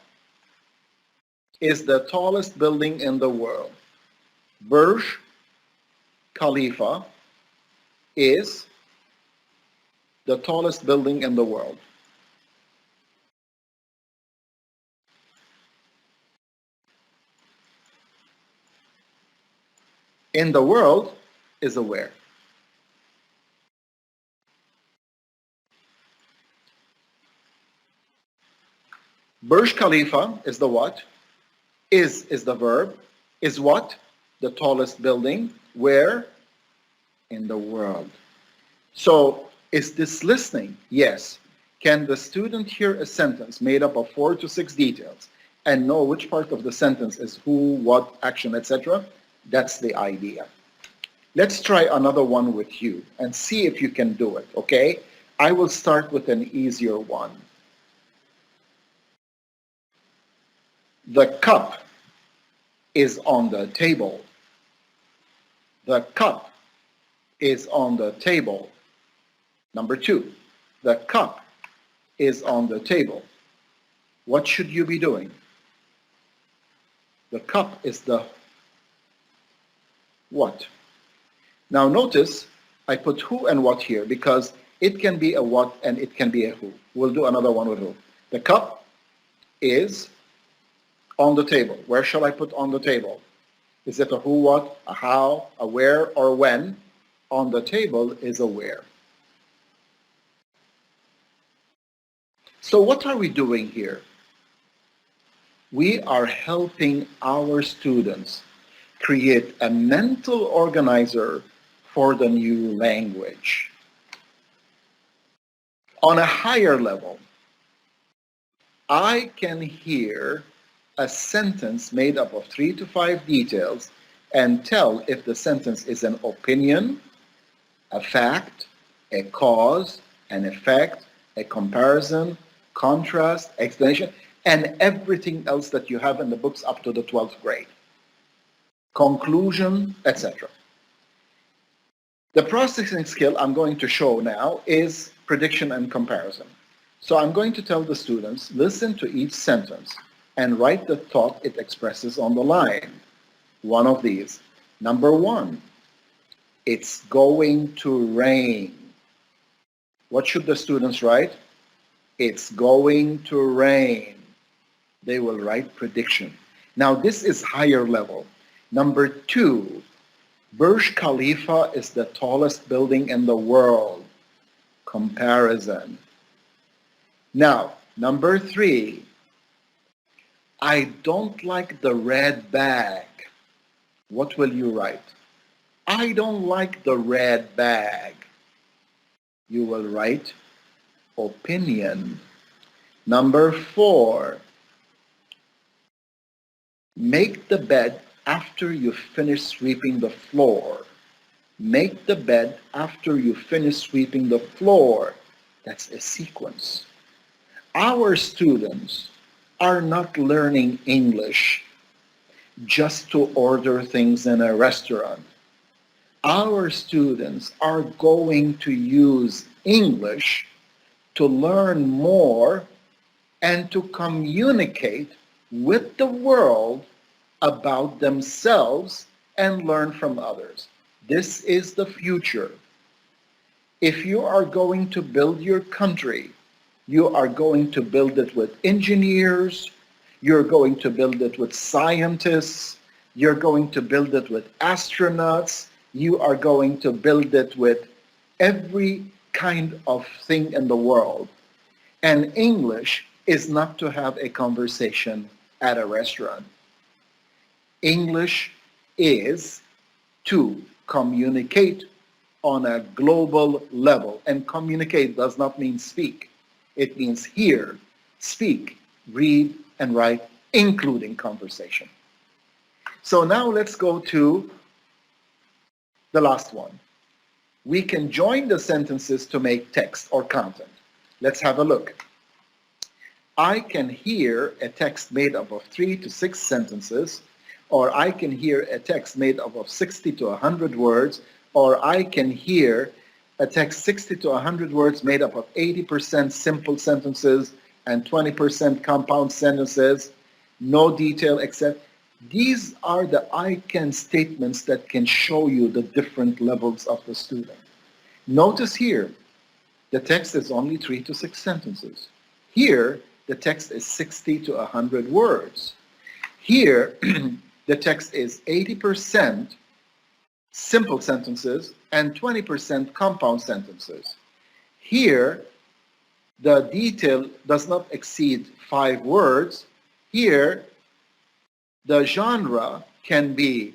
is the tallest building in the world. Burj Khalifa is the tallest building in the world. In the world is a where. Burj Khalifa is the what? Is the verb. Is what? The tallest building. Where? In the world. So is this listening? Yes. Can the student hear a sentence made up of 4 to 6 details and know which part of the sentence is who, what, action, etc.? That's the idea. Let's try another one with you and see if you can do it, okay? I will start with an easier one. The cup is on the table. The cup is on the table. Number 2, the cup is on the table. What should you be doing? The cup is the what. Now notice I put who and what here because it can be a what and it can be a who. We'll do another one with who. The cup is on the table. Where shall I put on the table? Is it a who, what, a how, a where, or when? On the table is a where. So what are we doing here? We are helping our students create a mental organizer for the new language. On a higher level, I can hear a sentence made up of 3 to 5 details and tell if the sentence is an opinion, a fact, a cause, an effect, a comparison, contrast, explanation, and everything else that you have in the books up to the 12th grade. Conclusion, etc. The processing skill I'm going to show now is prediction and comparison. So I'm going to tell the students, listen to each sentence and write the thought it expresses on the line. One of these. Number 1, it's going to rain. What should the students write? It's going to rain. They will write prediction. Now this is higher level. Number 2, Burj Khalifa is the tallest building in the world. Comparison. Now, number 3, I don't like the red bag. What will you write? I don't like the red bag. You will write opinion. Number 4, make the bed after you finish sweeping the floor. Make the bed after you finish sweeping the floor. That's a sequence. Our students are not learning English just to order things in a restaurant. Our students are going to use English to learn more and to communicate with the world about themselves and learn from others. This is the future. If you are going to build your country, you are going to build it with engineers, you're going to build it with scientists, you're going to build it with astronauts, you are going to build it with every kind of thing in the world. And English is not to have a conversation at a restaurant. English is to communicate on a global level. And communicate does not mean speak. It means hear, speak, read, and write, including conversation. So now let's go to the last one. We can join the sentences to make text or content. Let's have a look. I can hear a text made up of 3 to 6 sentences, or I can hear a text made up of 60 to 100 words, or I can hear a text 60 to 100 words made up of 80% simple sentences and 20% compound sentences, no detail except. These are the I can statements that can show you the different levels of the student. Notice here, the text is only 3 to 6 sentences. Here, the text is 60 to 100 words. Here, the text is 80% simple sentences and 20% compound sentences. Here, the detail does not exceed 5 words. Here, the genre can be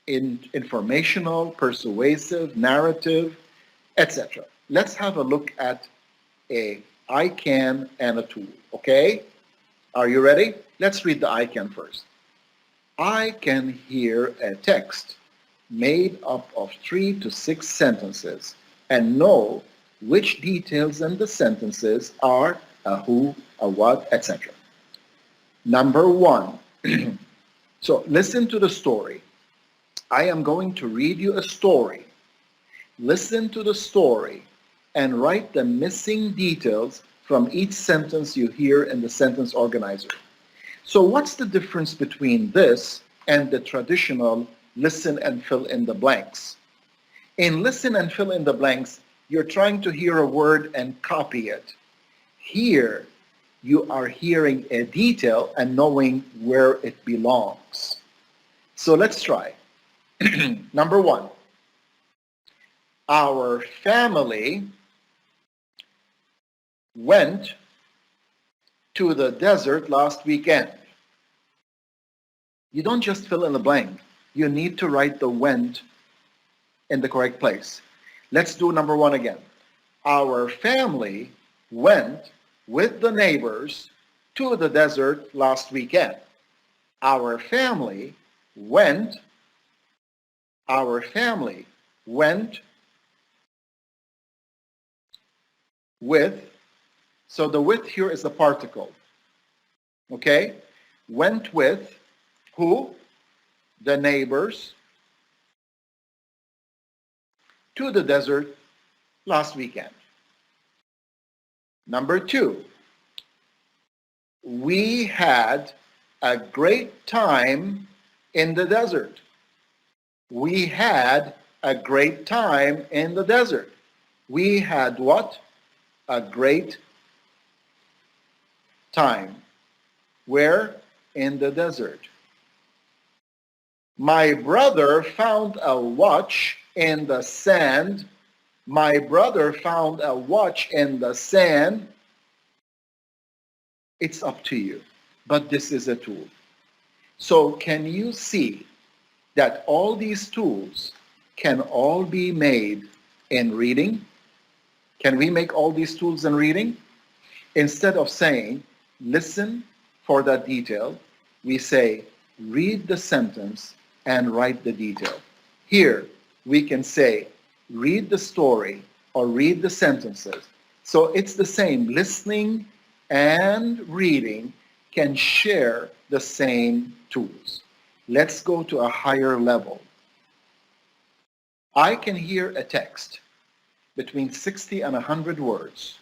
informational, persuasive, narrative, etc. Let's have a look at a I can and a tool, okay? Are you ready? Let's read the I can first. I can hear a text made up of 3 to 6 sentences and know which details in the sentences are a who, a what, etc. Number 1. So listen to the story. I am going to read you a story. Listen to the story and write the missing details from each sentence you hear in the sentence organizer. So what's the difference between this and the traditional listen and fill in the blanks? In listen and fill in the blanks, you're trying to hear a word and copy it. Here, you are hearing a detail and knowing where it belongs. So let's try. Number one, our family went to the desert last weekend. You don't just fill in the blank. You need to write the went in the correct place. Let's do number one again. Our family went with the neighbors to the desert last weekend. Our family went with, so the with here is the particle, okay? Went with who? The neighbors to the desert last weekend. Number two, we had a great time in the desert. We had a great time in the desert. We had what? A great time. Where? In the desert. My brother found a watch in the sand. My brother found a watch in the sand. It's up to you, but this is a tool. So can you see that all these tools can all be made in reading? Can we make all these tools in reading? Instead of saying, listen for that detail, we say, read the sentence and write the detail. Here, we can say, read the story or read the sentences. So it's the same. Listening and reading can share the same tools. Let's go to a higher level. I can hear a text between 60 and 100 words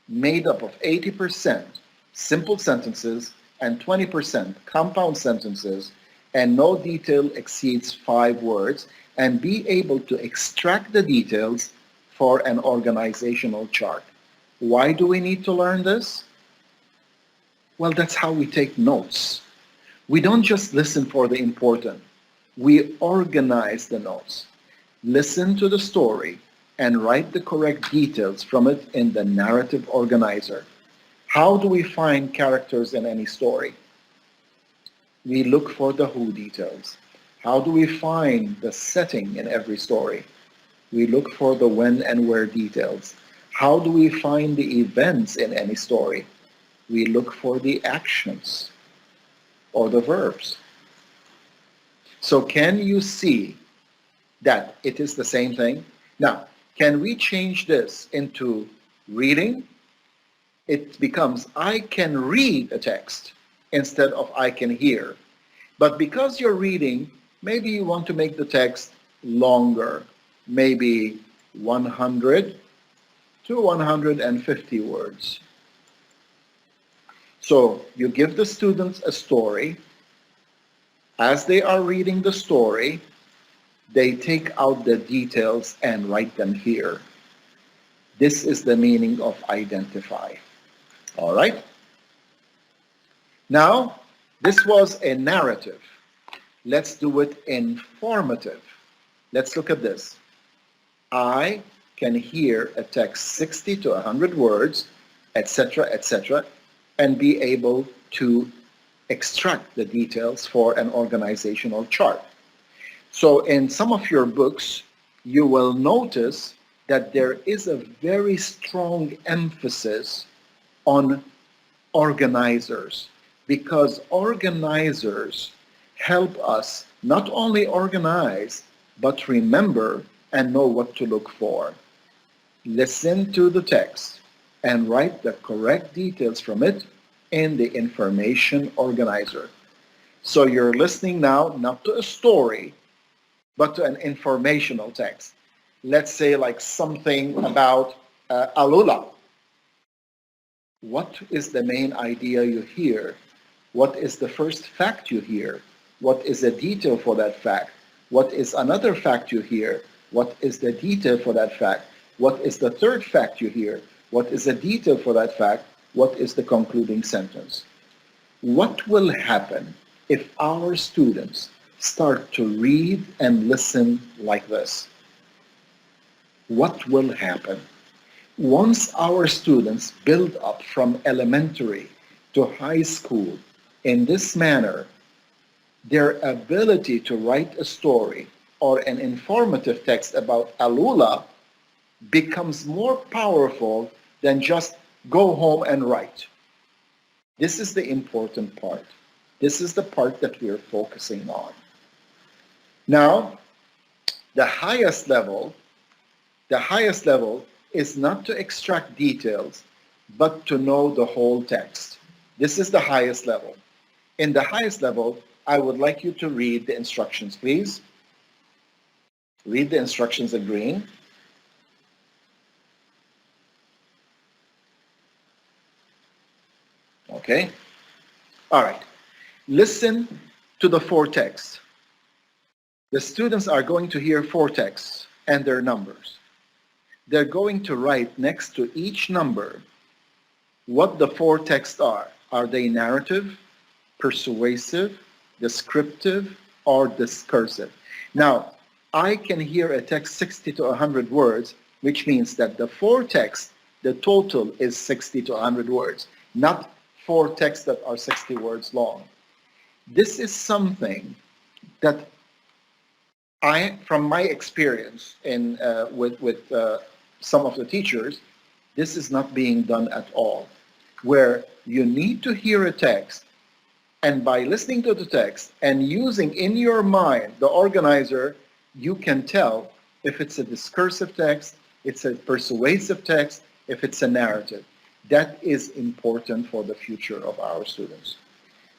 made up of 80% simple sentences and 20% compound sentences, and no detail exceeds 5 words, and be able to extract the details for an organizational chart. Why do we need to learn this? Well, that's how we take notes. We don't just listen for the important. We organize the notes. Listen to the story and write the correct details from it in the narrative organizer. How do we find characters in any story? We look for the who details. How do we find the setting in every story? We look for the when and where details. How do we find the events in any story? We look for the actions or the verbs. So can you see that it is the same thing? Now, can we change this into reading? It becomes I can read a text instead of I can hear. But because you're reading, maybe you want to make the text longer, maybe 100 to 150 words. So you give the students a story. As they are reading the story, they take out the details and write them here. This is the meaning of identify. All right? Now, this was a narrative. Let's do it informative. Let's look at this. I can hear a text 60 to 100 words, etc., and be able to extract the details for an organizational chart. So in some of your books, you will notice that there is a very strong emphasis on organizers, because organizers help us not only organize, but remember and know what to look for. Listen to the text and write the correct details from it in the information organizer. So you're listening now not to a story, but to an informational text. Let's say like something about Alula. What is the main idea you hear What is the first fact you hear? What is the detail for that fact? What is another fact you hear? What is the detail for that fact? What is the third fact you hear? What is the detail for that fact? What is the concluding sentence? What will happen if our students start to read and listen like this? What will happen? Once our students build up from elementary to high school in this manner, their ability to write a story or an informative text about Alula becomes more powerful than just go home and write. This is the important part. This is the part that we're focusing on. Now, the highest level is not to extract details, but to know the whole text. This is the highest level. In the highest level, I would like you to read the instructions, please. Read the instructions in green. Okay? All right. Listen to the four texts. The students are going to hear four texts and their numbers. They're going to write next to each number what the four texts are. Are they narrative, persuasive, descriptive, or discursive? Now, I can hear a text 60 to 100 words, which means that the four texts, the total is 60 to 100 words, not four texts that are 60 words long. This is something that from my experience with some of the teachers, this is not being done at all, where you need to hear a text, and by listening to the text and using in your mind the organizer, you can tell if it's a discursive text, it's a persuasive text, if it's a narrative. That is important for the future of our students.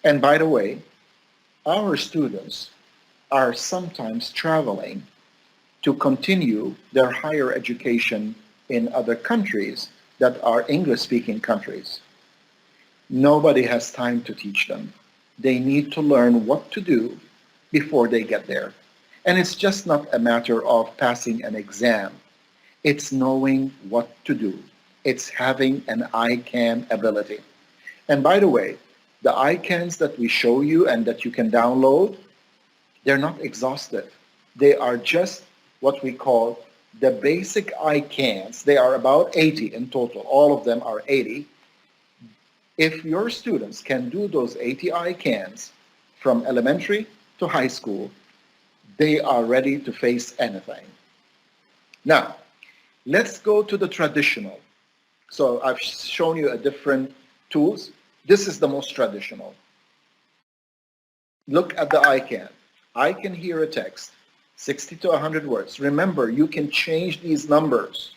And by the way, our students are sometimes traveling to continue their higher education in other countries that are English-speaking countries. Nobody has time to teach them. They need to learn what to do before they get there. And it's just not a matter of passing an exam. It's knowing what to do. It's having an I-CAN ability. And by the way, the I-CANs that we show you and that you can download, they're not exhaustive. They are just what we call the basic I-CANs. They are about 80 in total. All of them are 80. If your students can do those 80 I-CANs from elementary to high school, they are ready to face anything. Now, let's go to the traditional. So I've shown you a different tools. This is the most traditional. Look at the I-CAN. I can hear a text, 60 to 100 words. Remember, you can change these numbers.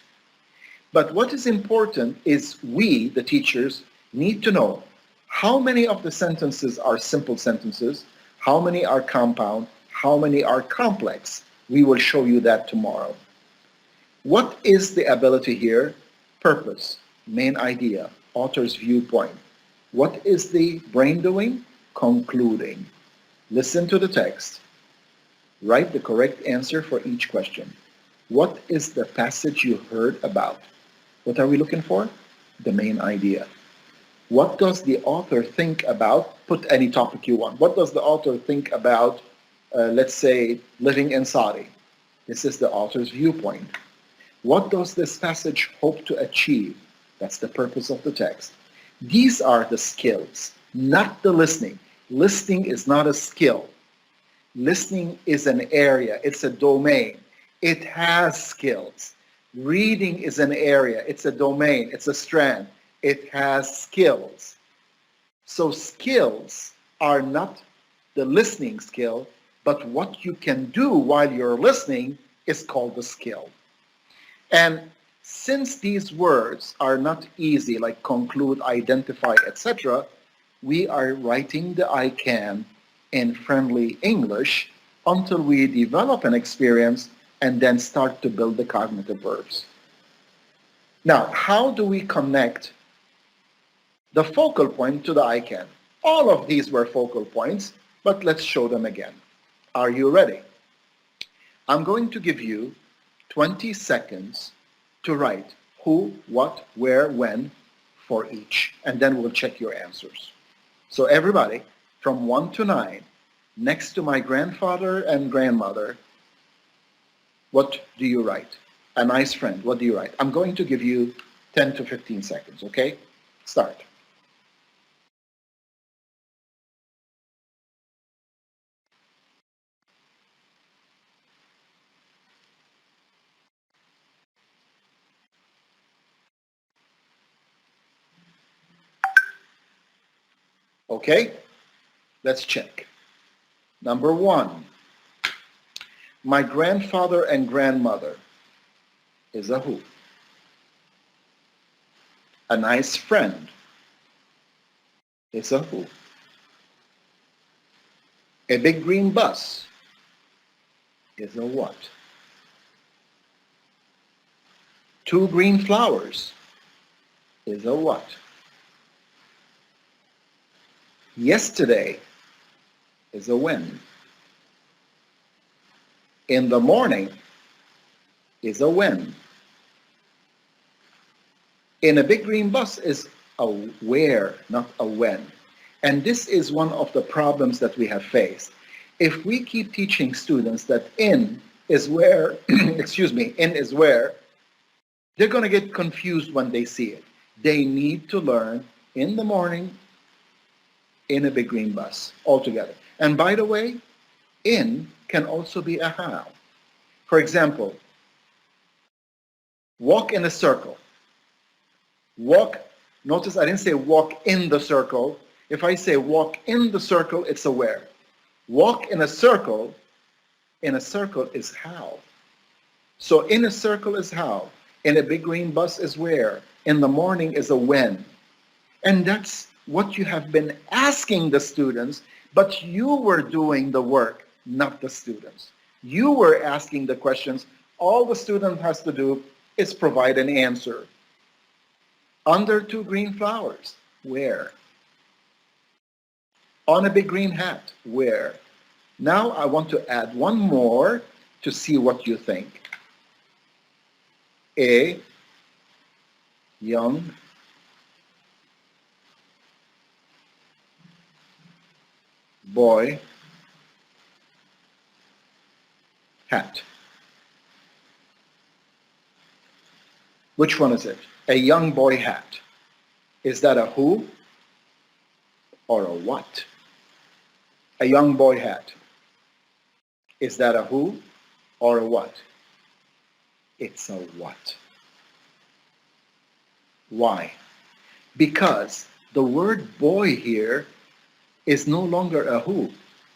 But what is important is we, the teachers, need to know how many of the sentences are simple sentences, how many are compound, how many are complex. We will show you that tomorrow. What is the ability here? Purpose, main idea, author's viewpoint. What is the brain doing? Concluding. Listen to the text. Write the correct answer for each question. What is the passage you heard about? What are we looking for? The main idea. What does the author think about? Put any topic you want. What does the author think about, let's say, living in Saudi? This is the author's viewpoint. What does this passage hope to achieve? That's the purpose of the text. These are the skills, not the listening. Listening is not a skill. Listening is an area. It's a domain. It has skills. Reading is an area. It's a domain. It's a strand. It has skills. So skills are not the listening skill, but what you can do while you're listening is called the skill. And since these words are not easy, like conclude, identify, etc., we are writing the I can in friendly English until we develop an experience and then start to build the cognitive verbs. Now, how do we connect the focal point to the I can? All of these were focal points, but let's show them again. Are you ready? I'm going to give you 20 seconds to write who, what, where, when for each, and then we'll check your answers. So everybody, from 1 to 9, next to my grandfather and grandmother, what do you write? A nice friend, what do you write? I'm going to give you 10 to 15 seconds, okay? Start. Okay, let's check. Number 1, my grandfather and grandmother is a who? A nice friend is a who? A big green bus is a what? 2 green flowers is a what? Yesterday is a when. In the morning is a when. In a big green bus is a where, not a when. And this is one of the problems that we have faced. If we keep teaching students that in is where, excuse me, in is where, they're going to get confused when they see it. They need to learn in the morning, in a big green bus, altogether. And by the way, in can also be a how. For example, walk in a circle. Walk, notice I didn't say walk in the circle. If I say walk in the circle, it's a where. Walk in a circle is how. So in a circle is how. In a big green bus is where. In the morning is a when. And that's what you have been asking the students, but you were doing the work, not the students. You were asking the questions. All the student has to do is provide an answer. Under 2 green flowers, where? On a big green hat, where? Now I want to add one more to see what you think. A young boy hat. Which one is it? A young boy hat. Is that a who or a what? A young boy hat. Is that a who or a what? It's a what. Why? Because the word boy here is no longer a who.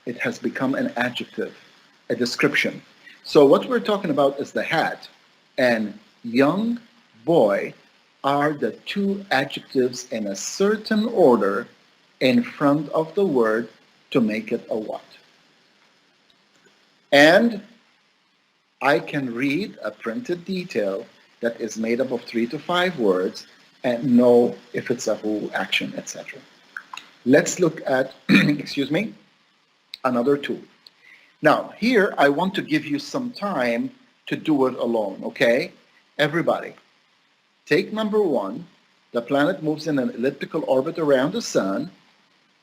It has become an adjective, a description. So what we're talking about is the hat and young boy are the 2 adjectives in a certain order in front of the word to make it a what. And I can read a printed detail that is made up of 3 to 5 words and know if it's a who, action, etc. Let's look at, excuse me, another tool. Now, here I want to give you some time to do it alone, okay? Everybody, take number 1, the planet moves in an elliptical orbit around the sun,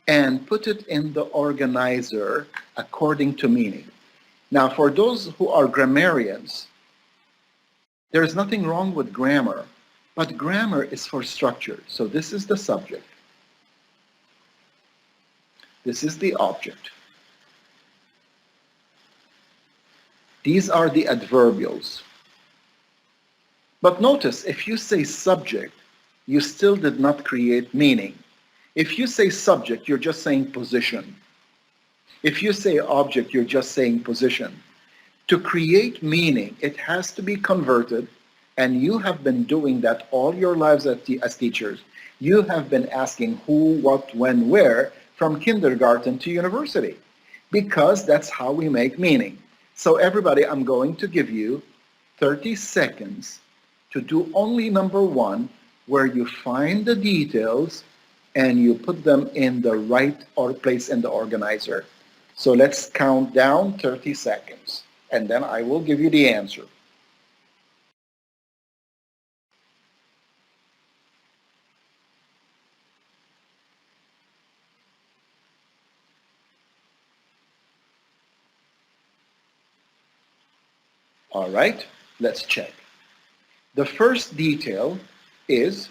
and put it in the organizer according to meaning. Now, for those who are grammarians, there is nothing wrong with grammar, but grammar is for structure. So this is the subject. This is the object. These are the adverbials. But notice, if you say subject, you still did not create meaning. If you say subject, you're just saying position. If you say object, you're just saying position. To create meaning, it has to be converted, and you have been doing that all your lives as teachers. You have been asking who, what, when, where from kindergarten to university, because that's how we make meaning. So everybody, I'm going to give you 30 seconds to do only number 1, where you find the details and you put them in the right or place in the organizer. So let's count down 30 seconds, and then I will give you the answer. All right, let's check. The first detail is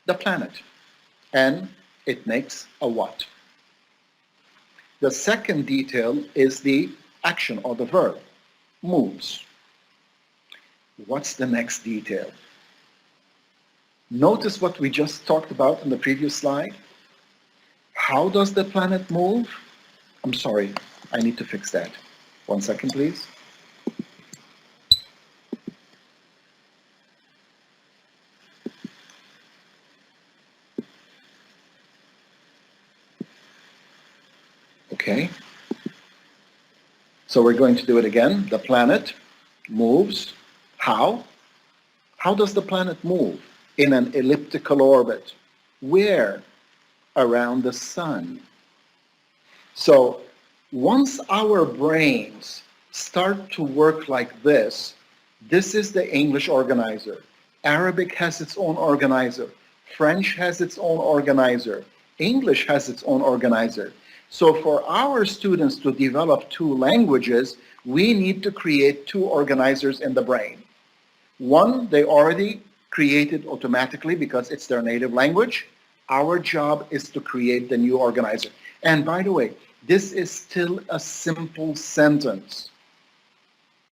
the planet, and it makes a what. The second detail is the action or the verb, moves. What's the next detail? Notice what we just talked about in the previous slide. How does the planet move? I'm sorry, I need to fix that. 1 second, please. Okay. So we're going to do it again. The planet moves. How? How does the planet move? In an elliptical orbit. Where? Around the sun. So once our brains start to work like this is the English organizer. Arabic has its own organizer. French has its own organizer. English has its own organizer. So for our students to develop two languages, we need to create two organizers in the brain. One, they already created automatically because it's their native language. Our job is to create the new organizer. And by the way, this is still a simple sentence.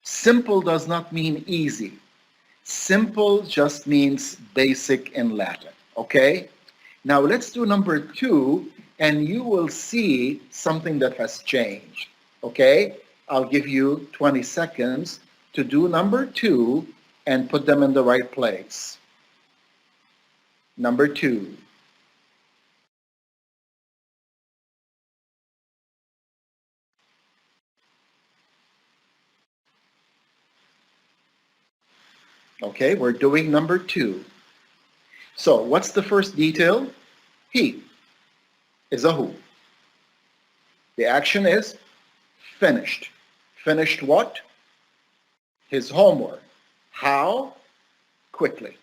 Simple does not mean easy. Simple just means basic in Latin, okay? Now let's do number 2, and you will see something that has changed, okay? I'll give you 20 seconds to do number 2 and put them in the right place. Number 2. Okay, we're doing number 2. So what's the first detail? He is a who. The action is finished. Finished what? His homework. How? Quickly.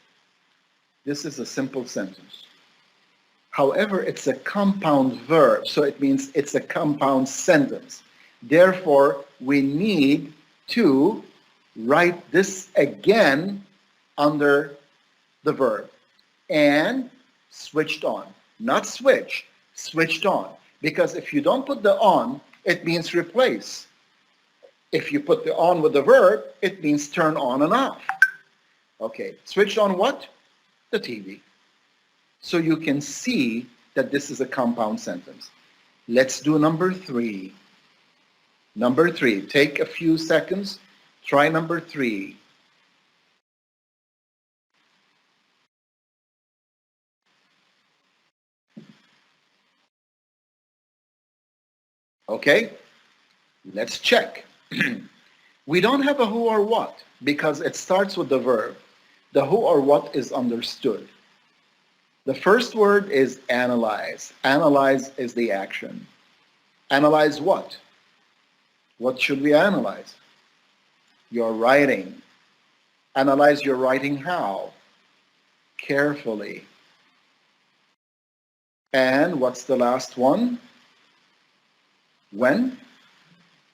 This is a simple sentence. However, it's a compound verb, so it means it's a compound sentence. Therefore, we need to write this again under the verb. And switched on. Not switch, switched on. Because if you don't put the on, it means replace. If you put the on with the verb, it means turn on and off. Okay, switched on what? The TV. So you can see that this is a compound sentence. Let's do number 3. Number 3, take a few seconds, try number 3. Okay, let's check. We don't have a who or what because it starts with the verb. The who or what is understood. The first word is analyze. Analyze is the action. Analyze what? What should we analyze? Your writing. Analyze your writing how? Carefully. And what's the last one? When?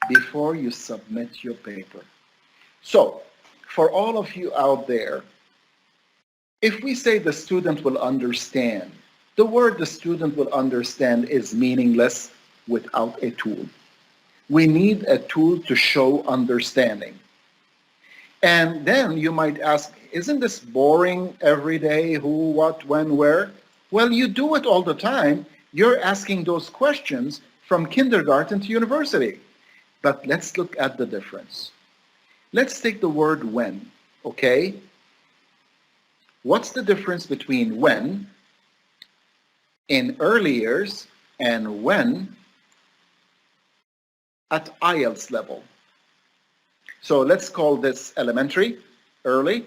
Before you submit your paper. So, for all of you out there, if we say the student will understand, the word the student will understand is meaningless without a tool. We need a tool to show understanding. And then you might ask, isn't this boring every day? Who, what, when, where? Well, you do it all the time. You're asking those questions from kindergarten to university. But let's look at the difference. Let's take the word when, okay? What's the difference between when in early years and when at IELTS level? So let's call this elementary, early,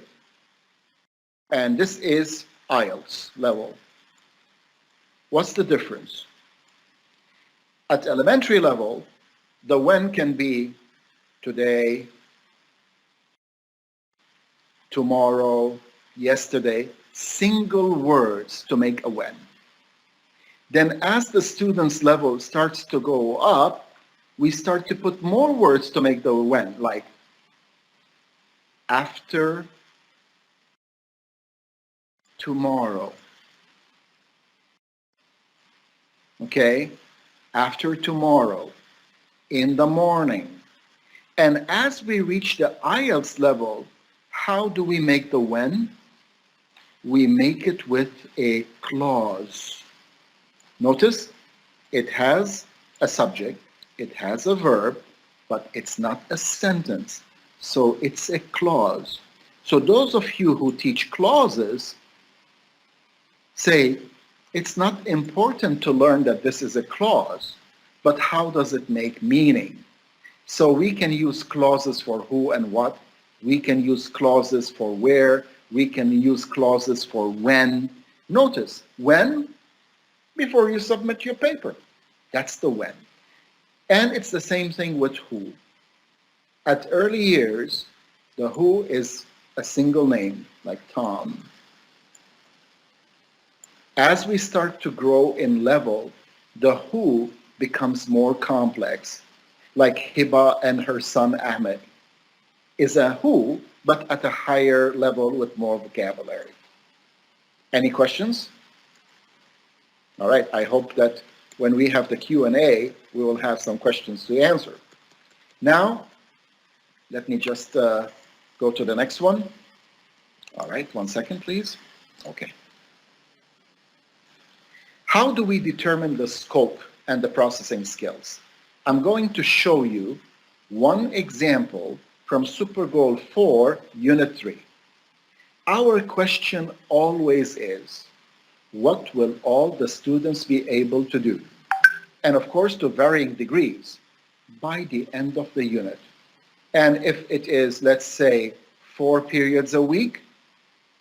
and this is IELTS level. What's the difference? At elementary level, the when can be today, tomorrow, yesterday, single words to make a when. Then as the student's level starts to go up, we start to put more words to make the when, like after tomorrow. Okay? After tomorrow, in the morning. And as we reach the IELTS level, how do we make the when? We make it with a clause. Notice it has a subject, it has a verb, but it's not a sentence. So it's a clause. So those of you who teach clauses say, it's not important to learn that this is a clause, but how does it make meaning? So we can use clauses for who and what. We can use clauses for where. We can use clauses for when. Notice, when? Before you submit your paper. That's the when. And it's the same thing with who. At early years, the who is a single name, like Tom. As we start to grow in level, the who becomes more complex, like Hiba and her son Ahmed is a who, but at a higher level with more vocabulary. Any questions? All right, I hope that when we have the Q&A, we will have some questions to answer. Now, let me just go to the next one. All right, 1 second, please. Okay. How do we determine the scope and the processing skills? I'm going to show you one example from Super Goal 4, Unit 3. Our question always is, what will all the students be able to do? And of course, to varying degrees, by the end of the unit. And if it is, let's say, 4 periods a week,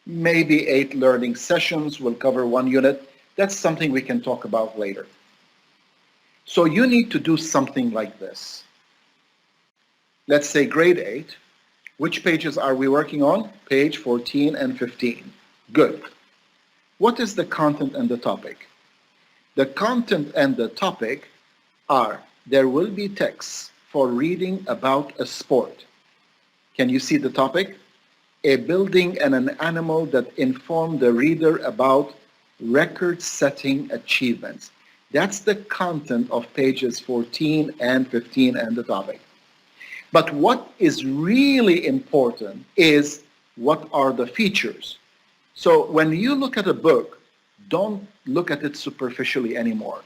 maybe 8 learning sessions will cover 1 unit. That's something we can talk about later. So you need to do something like this. Let's say grade 8. Which pages are we working on? Page 14 and 15. Good. What is the content and the topic? The content and the topic are, there will be texts for reading about a sport. Can you see the topic? A building and an animal that inform the reader about record-setting achievements. That's the content of pages 14 and 15 and the topic. But what is really important is what are the features. So when you look at a book, don't look at it superficially anymore.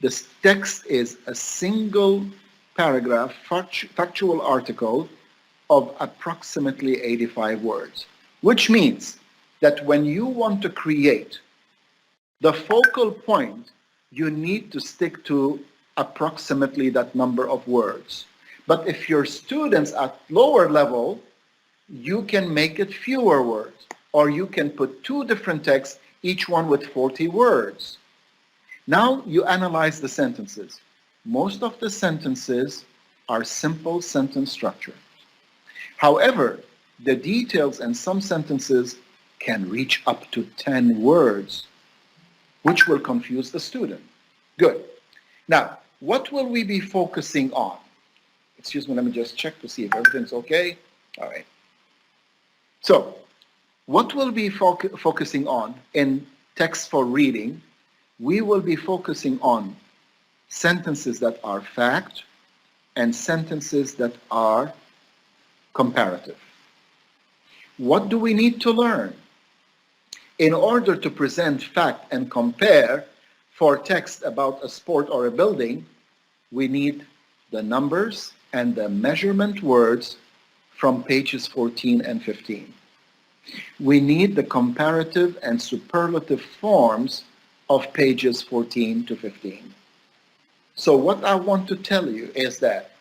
This text is a single paragraph, factual article of approximately 85 words, which means that when you want to create the focal point, you need to stick to approximately that number of words. But if your students at lower level, you can make it fewer words, or you can put 2 different texts, each one with 40 words. Now you analyze the sentences. Most of the sentences are simple sentence structure. However, the details in some sentences can reach up to 10 words, which will confuse the student. Good. Now, what will we be focusing on? Excuse me, let me just check to see if everything's okay. All right. So, what we'll be focusing on in text for reading, we will be focusing on sentences that are fact and sentences that are comparative. What do we need to learn? In order to present fact and compare for text about a sport or a building, we need the numbers and the measurement words from pages 14 and 15. We need the comparative and superlative forms of pages 14 to 15. So what I want to tell you is that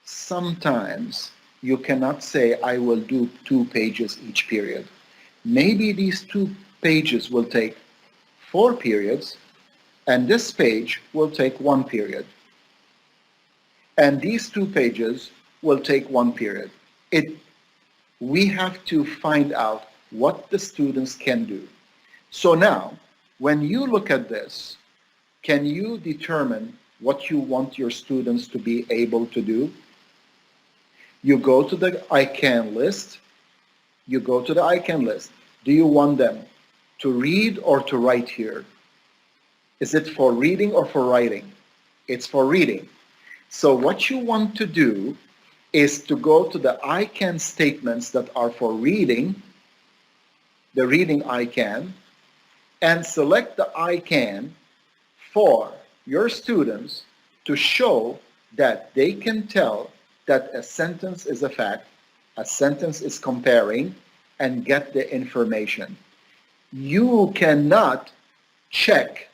sometimes you cannot say, I will do 2 pages each period. Maybe these 2 pages will take 4 periods, and this page will take 1 period. And these 2 pages will take 1 period. We have to find out what the students can do. So now, when you look at this, can you determine what you want your students to be able to do? You go to the I can list. You go to the I can list. Do you want them to read or to write here? Is it for reading or for writing? It's for reading. So what you want to do is to go to the I can statements that are for reading, the reading I can, and select the I can for your students to show that they can tell that a sentence is a fact, a sentence is comparing, and get the information. You cannot check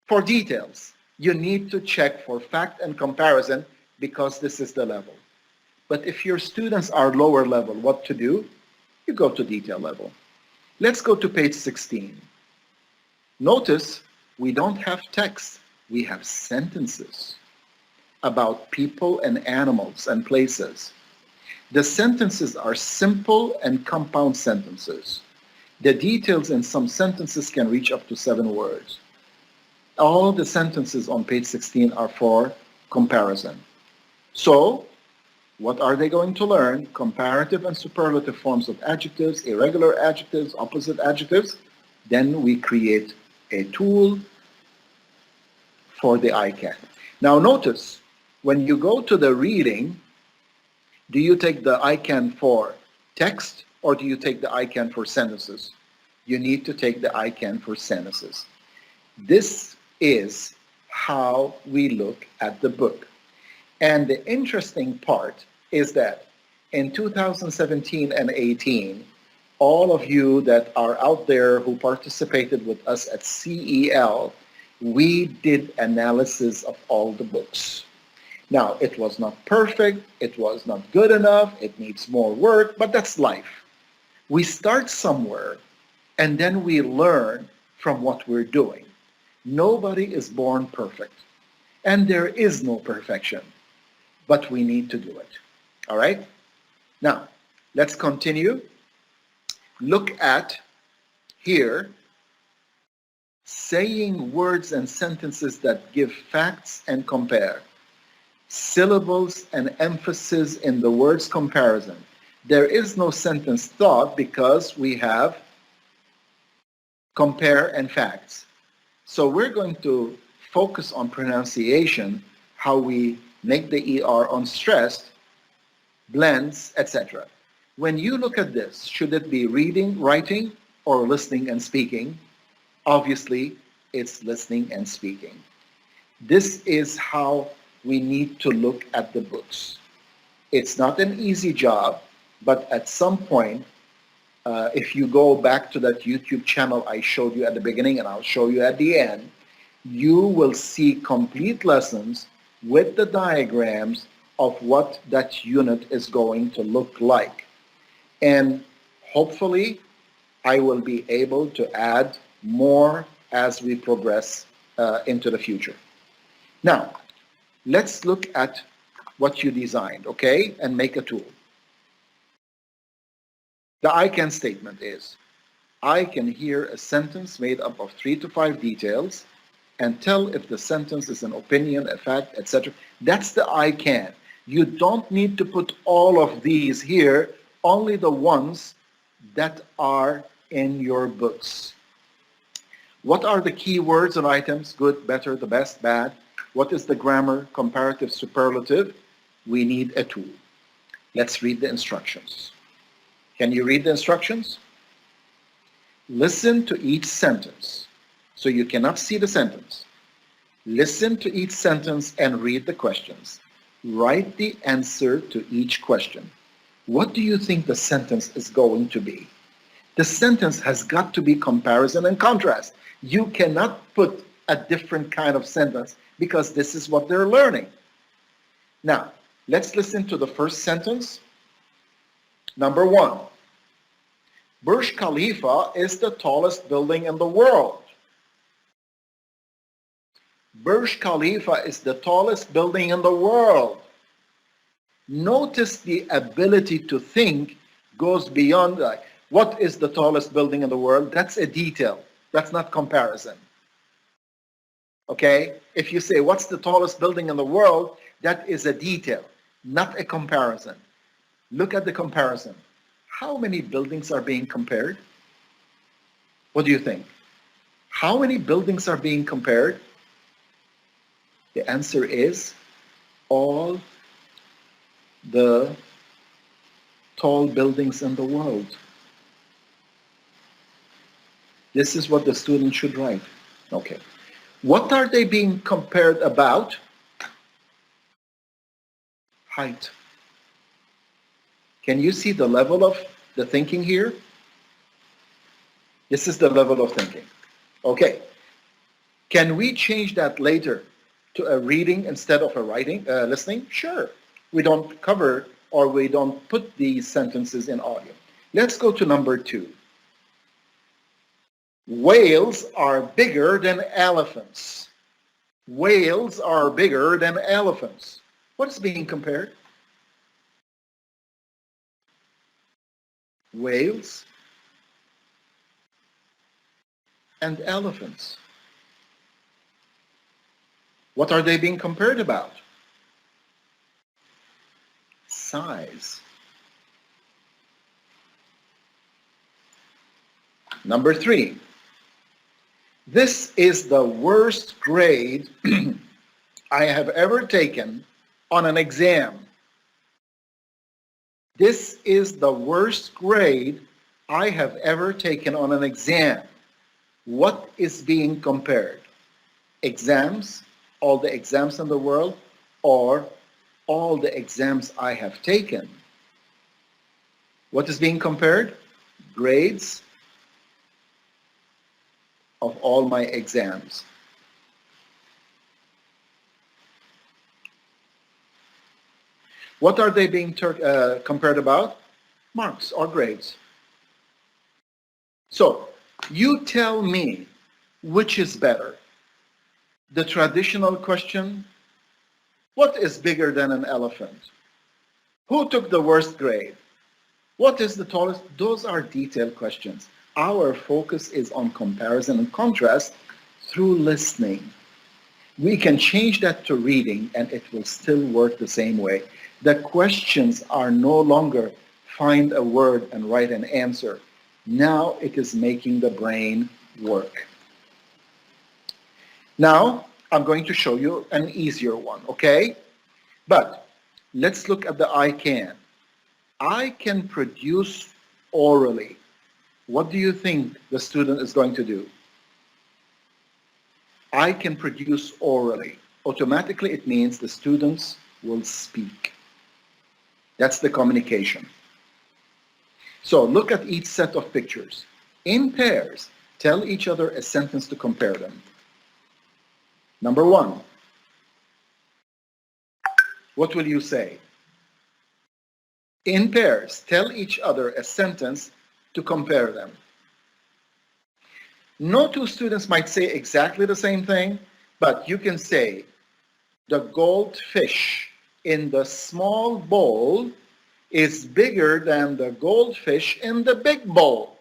for details. You need to check for fact and comparison because this is the level. But if your students are lower level, what to do? You go to detail level. Let's go to page 16. Notice we don't have text. We have sentences about people and animals and places. The sentences are simple and compound sentences. The details in some sentences can reach up to 7 words. All the sentences on page 16 are for comparison. So, what are they going to learn? Comparative and superlative forms of adjectives, irregular adjectives, opposite adjectives. Then we create a tool for the I can. Now notice, when you go to the reading, do you take the I can for text or do you take the I can for sentences? You need to take the I can for sentences. This is how we look at the book. And the interesting part is that in 2017 and 18, all of you that are out there who participated with us at CEL, we did analysis of all the books. Now, it was not perfect, it was not good enough, it needs more work, but that's life. We start somewhere and then we learn from what we're doing. Nobody is born perfect, and there is no perfection, but we need to do it. All right? Now, let's continue. Look at here, saying words and sentences that give facts and compare. Syllables and emphasis in the words comparison. There is no sentence thought because we have compare and facts. So we're going to focus on pronunciation, how we make the ER unstressed, blends, etc. When you look at this, should it be reading, writing, or listening and speaking? Obviously, it's listening and speaking. This is how we need to look at the books. It's not an easy job, but at some point, if you go back to that YouTube channel I showed you at the beginning and I'll show you at the end, you will see complete lessons with the diagrams of what that unit is going to look like. And hopefully, I will be able to add more as we progress into the future. Now, let's look at what you designed, okay, and make a tool. The I can statement is, I can hear a sentence made up of 3 to 5 details and tell if the sentence is an opinion, a fact, etc. That's the I can. You don't need to put all of these here, only the ones that are in your books. What are the key words and items? Good, better, the best, bad. What is the grammar, comparative, superlative? We need a tool. Let's read the instructions. Can you read the instructions? Listen to each sentence. So you cannot see the sentence. Listen to each sentence and read the questions. Write the answer to each question. What do you think the sentence is going to be? The sentence has got to be comparison and contrast. You cannot put a different kind of sentence because this is what they're learning. Now, let's listen to the first sentence. Number 1, Burj Khalifa is the tallest building in the world. Burj Khalifa is the tallest building in the world. Notice the ability to think goes beyond that. What is the tallest building in the world? That's a detail. That's not comparison. Okay? If you say, what's the tallest building in the world? That is a detail, not a comparison. Look at the comparison. How many buildings are being compared? What do you think? How many buildings are being compared? The answer is all the tall buildings in the world. This is what the student should write. Okay. What are they being compared about? Height. Can you see the level of the thinking here? This is the level of thinking. Okay. Can we change that later to a reading instead of a writing, listening? Sure. We don't cover or we don't put these sentences in audio. Let's go to number 2. Whales are bigger than elephants. Whales are bigger than elephants. What is being compared? Whales and elephants. What are they being compared about? Size. Number 3. This is the worst grade I have ever taken on an exam. This is the worst grade I have ever taken on an exam. What is being compared? Exams, all the exams in the world, or all the exams I have taken? What is being compared? Grades of all my exams. What are they being compared about? Marks or grades. So, you tell me which is better. The traditional question, what is bigger than an elephant? Who took the worst grade? What is the tallest? Those are detailed questions. Our focus is on comparison and contrast through listening. We can change that to reading and it will still work the same way. The questions are no longer find a word and write an answer. Now it is making the brain work. Now I'm going to show you an easier one, okay? But let's look at the I can. I can produce orally. What do you think the student is going to do? I can produce orally. Automatically it means the students will speak. That's the communication. So look at each set of pictures. In pairs, tell each other a sentence to compare them. Number 1. What will you say? In pairs, tell each other a sentence to compare them. No two students might say exactly the same thing, but you can say, the goldfish in the small bowl is bigger than the goldfish in the big bowl.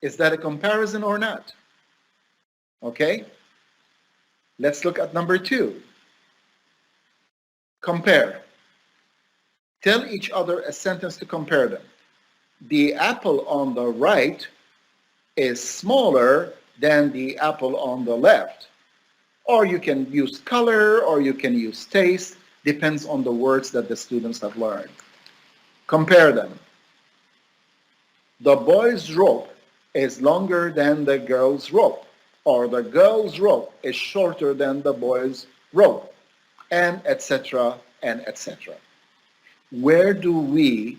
Is that a comparison or not? Okay. Let's look at number 2. Compare. Tell each other a sentence to compare them. The apple on the right is smaller than the apple on the left. Or you can use color, or you can use taste, depends on the words that the students have learned. Compare them. The boy's rope is longer than the girl's rope, or the girl's rope is shorter than the boy's rope, and etc., and etc. Where do we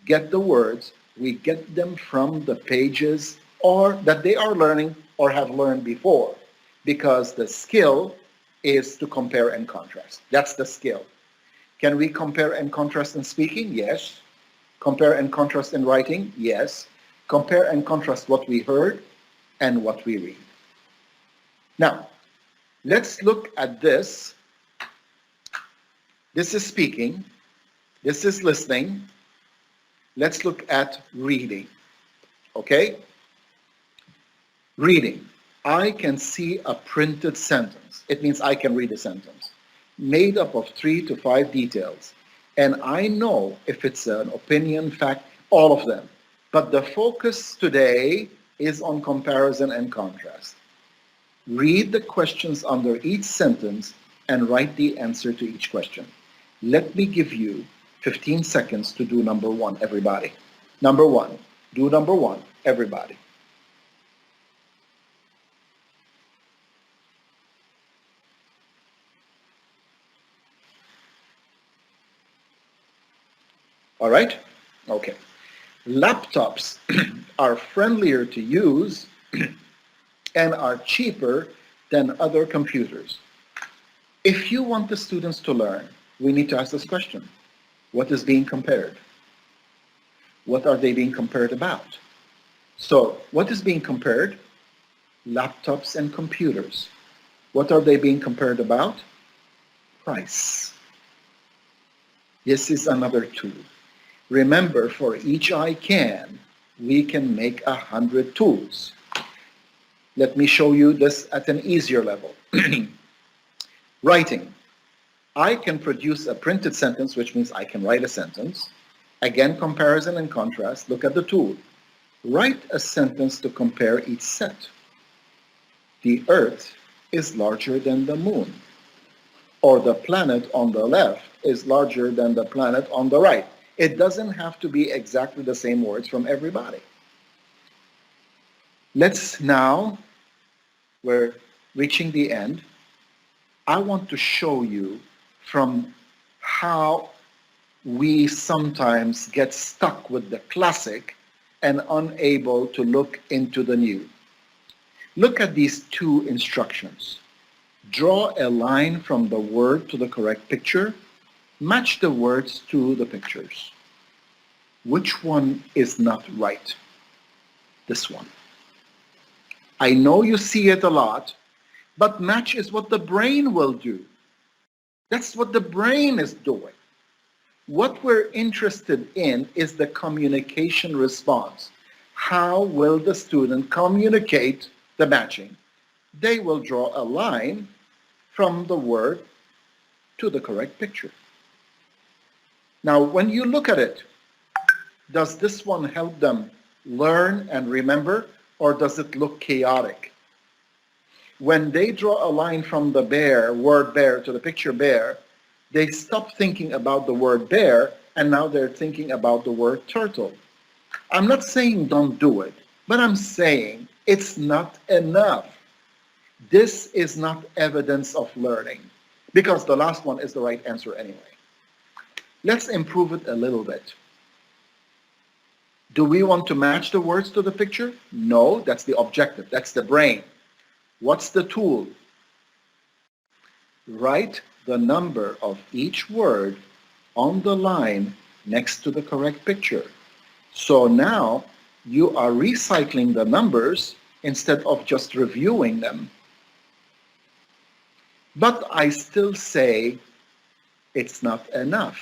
get the words? We get them from the pages or that they are learning or have learned before, because the skill is to compare and contrast. That's the skill. Can we compare and contrast in speaking? Yes. Compare and contrast in writing? Yes. Compare and contrast what we heard and what we read. Now, let's look at this. This is speaking. This is listening. Let's look at reading. Okay? Reading. I can see a printed sentence. It means I can read a sentence made up of 3 to 5 details. And I know if it's an opinion, fact, all of them. But the focus today is on comparison and contrast. Read the questions under each sentence and write the answer to each question. Let me give you 15 seconds to do number 1, everybody. Number 1. Do number 1, everybody. All right? Okay. Laptops are friendlier to use and are cheaper than other computers. If you want the students to learn, we need to ask this question. What is being compared? What are they being compared about? So, what is being compared? Laptops and computers. What are they being compared about? Price. This is another tool. Remember, for each I can, we can make 100 tools. Let me show you this at an easier level. Writing. I can produce a printed sentence, which means I can write a sentence. Again, comparison and contrast. Look at the tool. Write a sentence to compare each set. The Earth is larger than the moon. Or the planet on the left is larger than the planet on the right. It doesn't have to be exactly the same words from everybody. Let's now, we're reaching the end. I want to show you from how we sometimes get stuck with the classic and unable to look into the new. Look at these 2 instructions. Draw a line from the word to the correct picture. Match the words to the pictures. Which one is not right? This one. I know you see it a lot, but match is what the brain will do. That's what the brain is doing. What we're interested in is the communication response. How will the student communicate the matching? They will draw a line from the word to the correct picture. Now, when you look at it, does this one help them learn and remember, or does it look chaotic? When they draw a line from the bear, word bear, to the picture bear, they stop thinking about the word bear, and now they're thinking about the word turtle. I'm not saying don't do it, but I'm saying it's not enough. This is not evidence of learning, because the last one is the right answer anyway. Let's improve it a little bit. Do we want to match the words to the picture? No, that's the objective. That's the brain. What's the tool? Write the number of each word on the line next to the correct picture. So now you are recycling the numbers instead of just reviewing them. But I still say it's not enough.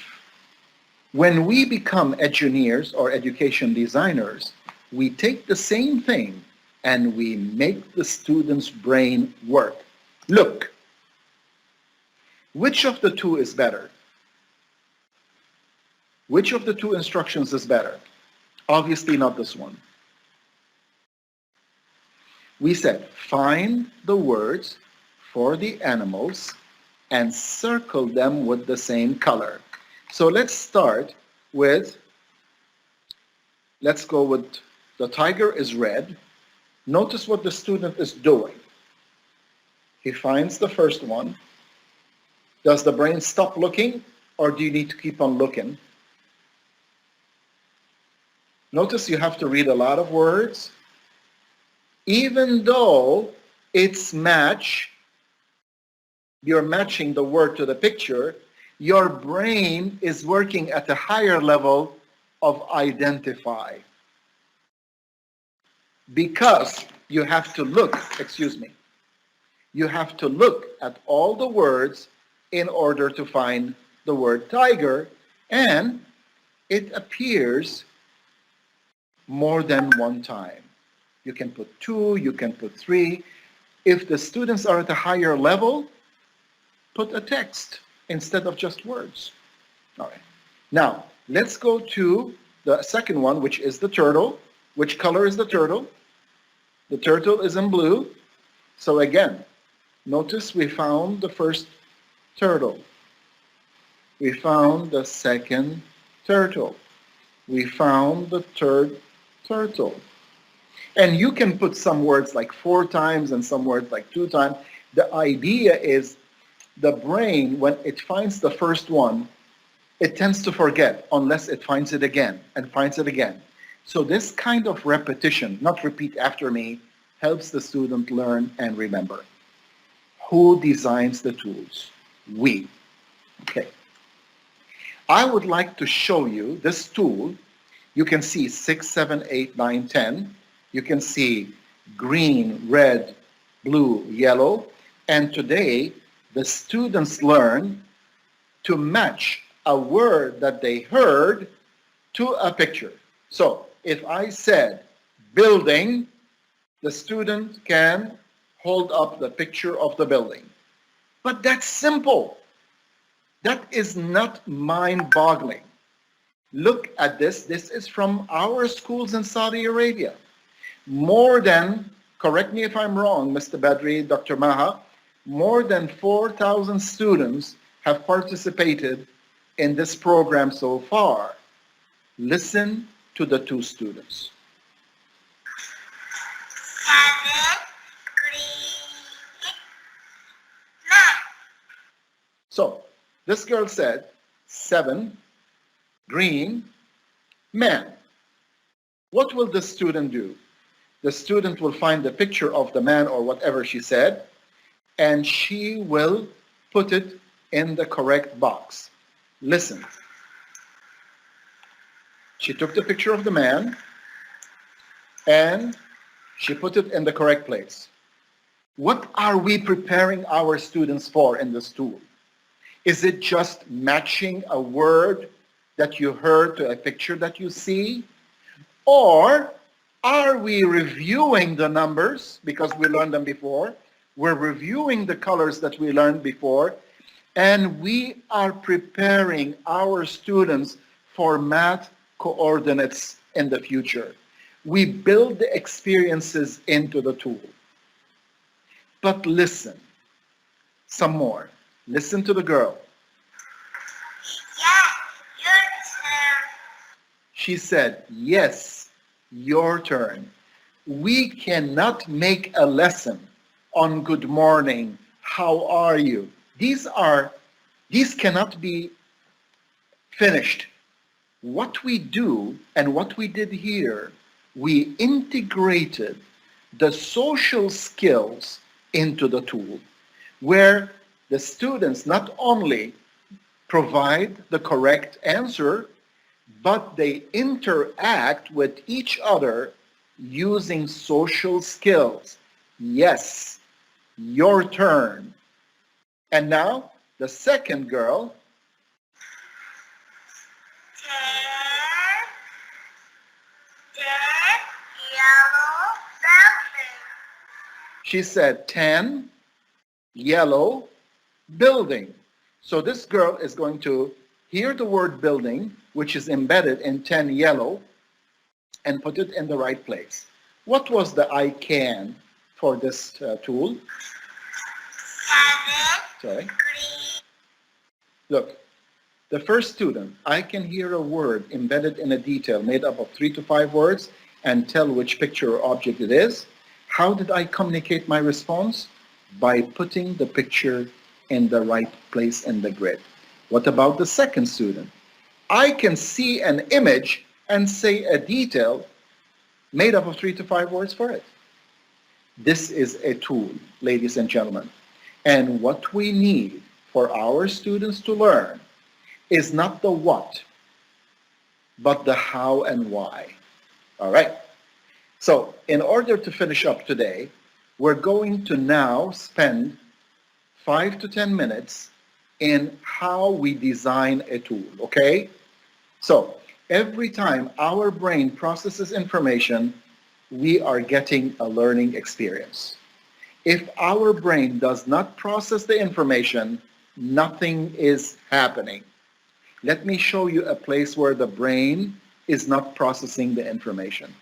When we become engineers or education designers, we take the same thing and we make the student's brain work. Look, which of the 2 is better? Which of the two instructions is better? Obviously not this one. We said find the words for the animals and circle them with the same color. So let's start with, let's go with the tiger is red. Notice what the student is doing. He finds the first one. Does the brain stop looking, or do you need to keep on looking? Notice you have to read a lot of words. Even though it's you're matching the word to the picture, your brain is working at a higher level of identify. Because you have to look, you have to look at all the words in order to find the word tiger, and it appears more than one time. You can put 2, you can put 3. If the students are at a higher level, put a text instead of just words. All right. Now, let's go to the second one, which is the turtle. Which color is the turtle? The turtle is in blue. So again, notice we found the first turtle. We found the second turtle. We found the third turtle. And you can put some words like 4 times and some words like 2 times. The idea is the brain, when it finds the first one, it tends to forget unless it finds it again and finds it again. So this kind of repetition, not repeat after me, helps the student learn and remember. Who designs the tools? We. Okay. I would like to show you this tool. You can see 6, 7, 8, 9, 10. You can see green, red, blue, yellow. And today, the students learn to match a word that they heard to a picture. So if I said building, the student can hold up the picture of the building. But that's simple. That is not mind-boggling. Look at this. This is from our schools in Saudi Arabia. More than, correct me if I'm wrong, Mr. Badri, Dr. Maha, more than 4,000 students have participated in this program so far. Listen to the 2 students. 7 green men. So this girl said 7 green men. What will the student do? The student will find the picture of the man or whatever she said, and she will put it in the correct box. Listen. She took the picture of the man and she put it in the correct place. What are we preparing our students for in this tool? Is it just matching a word that you heard to a picture that you see? Or are we reviewing the numbers because we learned them before? We're reviewing the colors that we learned before, and we are preparing our students for math coordinates in the future. We build the experiences into the tool. But listen, some more. Listen to the girl. Yeah, your turn. She said, yes, your turn. We cannot make a lesson on good morning, how are you? These cannot be finished. What we do and what we did here, we integrated the social skills into the tool, where the students not only provide the correct answer, but they interact with each other using social skills. Yes, your turn. And now, the second girl. 10 yellow building. She said 10 yellow building. So this girl is going to hear the word building, which is embedded in 10 yellow, and put it in the right place. What was the I can for this tool? 7, Sorry. green, Look, the first student, I can hear a word embedded in a detail made up of 3 to 5 words and tell which picture or object it is. How did I communicate my response? By putting the picture in the right place in the grid. What about the second student? I can see an image and say a detail made up of 3 to 5 words for it. This is a tool, ladies and gentlemen. And what we need for our students to learn is not the what, but the how and why. All right. So in order to finish up today, we're going to now spend 5 to 10 minutes in how we design a tool, okay? So every time our brain processes information, we are getting a learning experience. If our brain does not process the information, nothing is happening. Let me show you a place where the brain is not processing the information.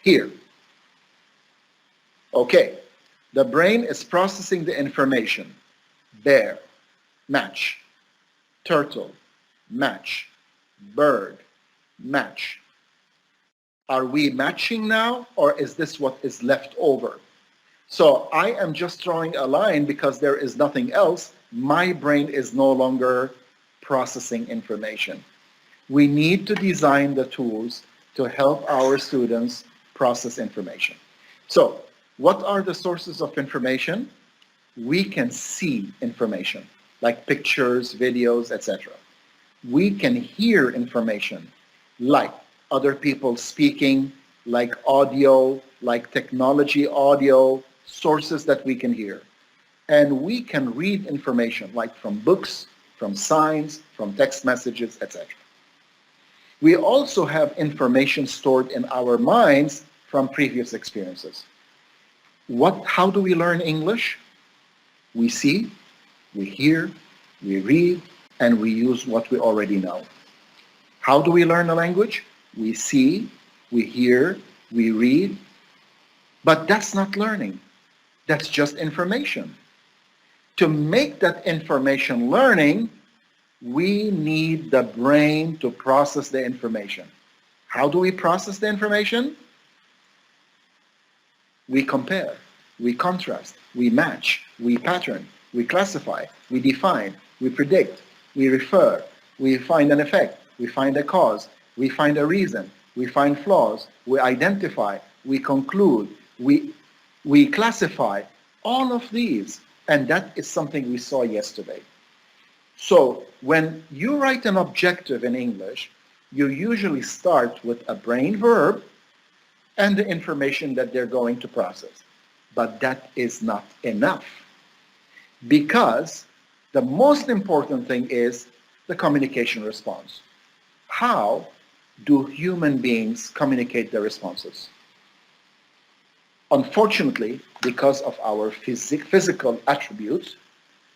Here. Okay, the brain is processing the information. Bear, match. Turtle, match. Bird, match. Are we matching now, or is this what is left over? So I am just drawing a line because there is nothing else. My brain is no longer processing information. We need to design the tools to help our students process information. So what are the sources of information? We can see information, like pictures, videos, etc. We can hear information, like other people speaking, like audio, like technology audio, sources that we can hear. And we can read information, like from books, from signs, from text messages, etc. We also have information stored in our minds from previous experiences. How do we learn English? We see, we hear, we read, and we use what we already know. How do we learn a language? We see, we hear, we read, but that's not learning. That's just information. To make that information learning, we need the brain to process the information. How do we process the information? We compare, we contrast, we match, we pattern, we classify, we define, we predict, we refer, we find an effect, we find a cause, we find a reason, we find flaws, we identify, we conclude, we classify, all of these. And that is something we saw yesterday. So when you write an objective in English, you usually start with a brain verb and the information that they're going to process. But that is not enough, because the most important thing is the communication response. How do human beings communicate their responses? Unfortunately, because of our physical attributes,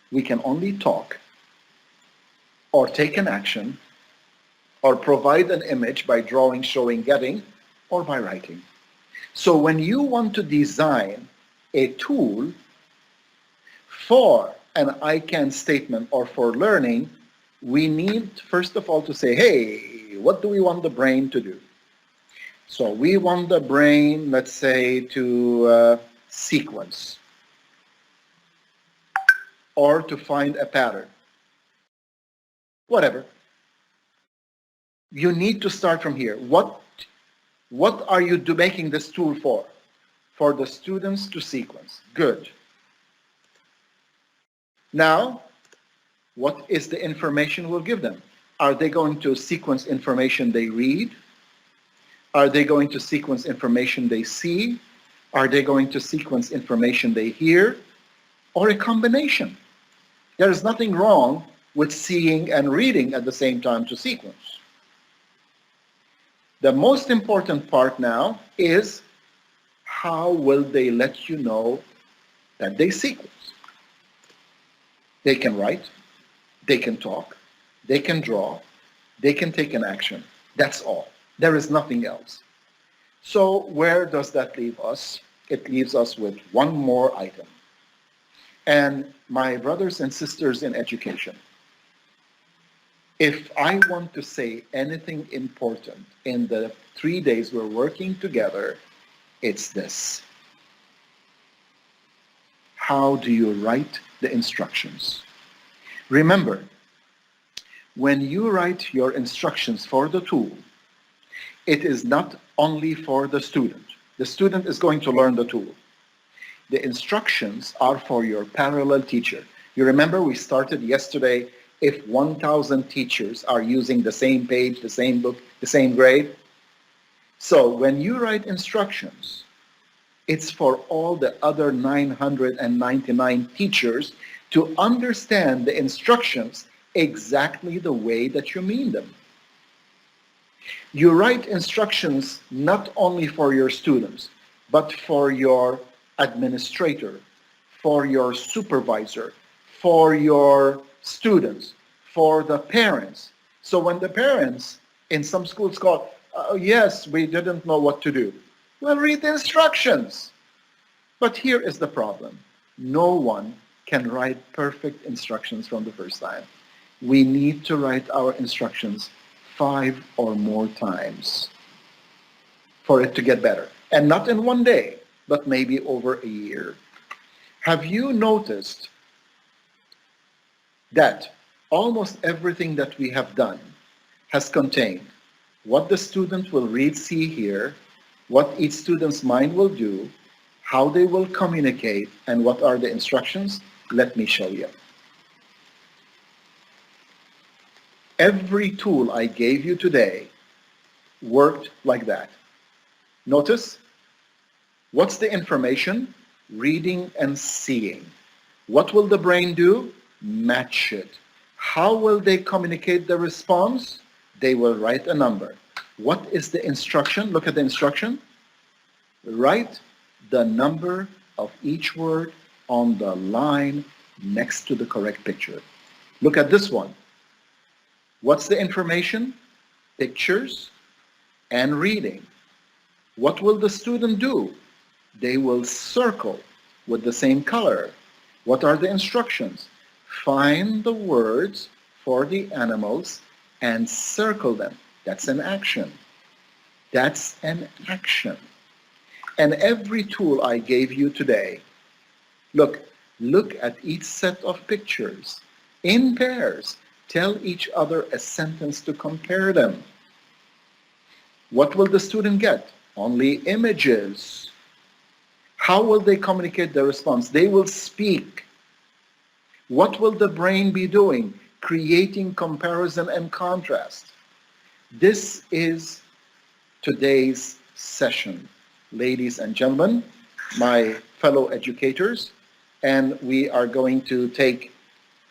we can only talk or take an action or provide an image by drawing, showing, getting, or by writing. So when you want to design a tool for an I can statement or for learning, we need first of all to say, hey, what do we want the brain to do? So we want the brain, let's say, to sequence or to find a pattern. Whatever. You need to start from here. What are you making this tool for? For the students to sequence. Good. Now, what is the information we'll give them? Are they going to sequence information they read? Are they going to sequence information they see? Are they going to sequence information they hear? Or a combination? There is nothing wrong with seeing and reading at the same time to sequence. The most important part now is how will they let you know that they sequence? They can write, they can talk, they can draw, they can take an action. That's all. There is nothing else. So where does that leave us? It leaves us with one more item. And my brothers and sisters in education, if I want to say anything important in the 3 days we're working together, it's this. How do you write the instructions? Remember, when you write your instructions for the tool, it is not only for the student. The student is going to learn the tool. The instructions are for your parallel teacher. You remember we started yesterday, if 1,000 teachers are using the same page, the same book, the same grade. So when you write instructions, it's for all the other 999 teachers to understand the instructions exactly the way that you mean them. You write instructions not only for your students, but for your administrator, for your supervisor, for your students, for the parents. So when the parents in some schools call, yes, we didn't know what to do. Well, read the instructions. But here is the problem. No one can write perfect instructions from the first time. We need to write our instructions 5 or more times for it to get better. And not in one day, but maybe over a year. Have you noticed that almost everything that we have done has contained what the student will read, see, hear, what each student's mind will do, how they will communicate, and what are the instructions? Let me show you. Every tool I gave you today worked like that. Notice, what's the information? Reading and seeing. What will the brain do? Match it. How will they communicate the response? They will write a number. What is the instruction? Look at the instruction. Write the number of each word on the line next to the correct picture. Look at this one. What's the information? Pictures and reading. What will the student do? They will circle with the same color. What are the instructions? Find the words for the animals and circle them. That's an action. That's an action. And every tool I gave you today, look at each set of pictures in pairs. Tell each other a sentence to compare them. What will the student get? Only images. How will they communicate their response? They will speak. What will the brain be doing? Creating comparison and contrast. This is today's session, ladies and gentlemen, my fellow educators, and we are going to take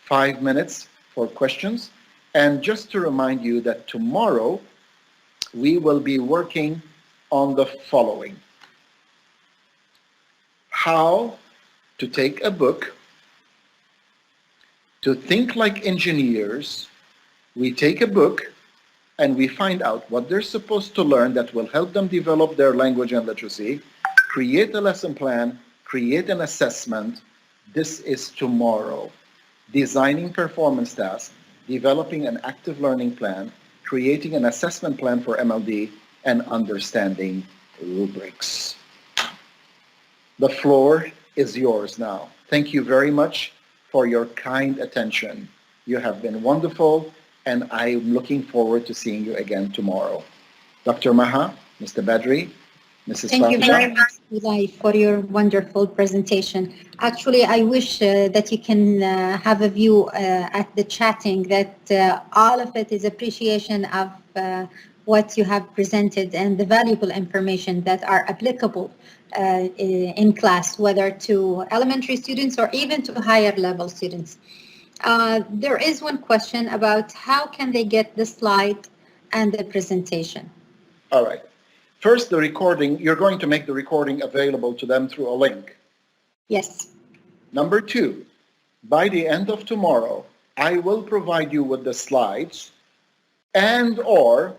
5 minutes for questions. And just to remind you that tomorrow we will be working on the following. How to take a book, to think like engineers. We take a book and we find out what they're supposed to learn that will help them develop their language and literacy, create a lesson plan, create an assessment. This is tomorrow. Designing performance tasks, developing an active learning plan, creating an assessment plan for MLD, and understanding rubrics. The floor is yours now. Thank you very much for your kind attention. You have been wonderful, and I'm looking forward to seeing you again tomorrow. Dr. Maha, Mr. Badri, Mrs. Thank you Fatima. very much, Eli, for your wonderful presentation. Actually, I wish that you can have a view at the chatting that all of it is appreciation of what you have presented and the valuable information that are applicable in class, whether to elementary students or even to higher level students. There is one question about how can they get the slide and the presentation? All right. First, the recording, you're going to make the recording available to them through a link. Yes. Number 2, by the end of tomorrow, I will provide you with the slides and or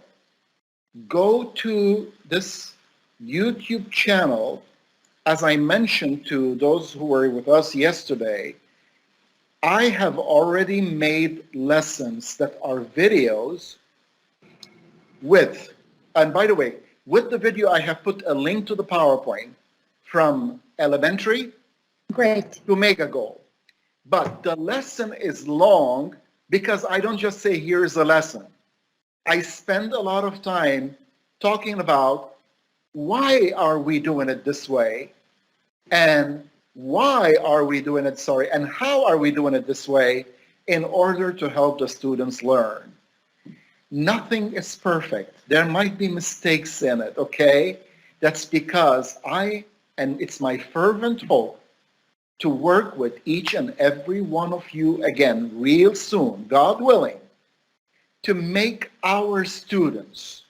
go to this YouTube channel. As I mentioned to those who were with us yesterday, I have already made lessons that are videos with, and by the way, with the video I have put a link to the PowerPoint from elementary Great. to mega goal. But the lesson is long because I don't just say, here's a lesson. I spend a lot of time talking about why are we doing it this way, and why are we doing it, and how are we doing it this way in order to help the students learn. Nothing is perfect. There might be mistakes in it, okay? That's because and it's my fervent hope to work with each and every one of you again real soon, God willing, to make our students,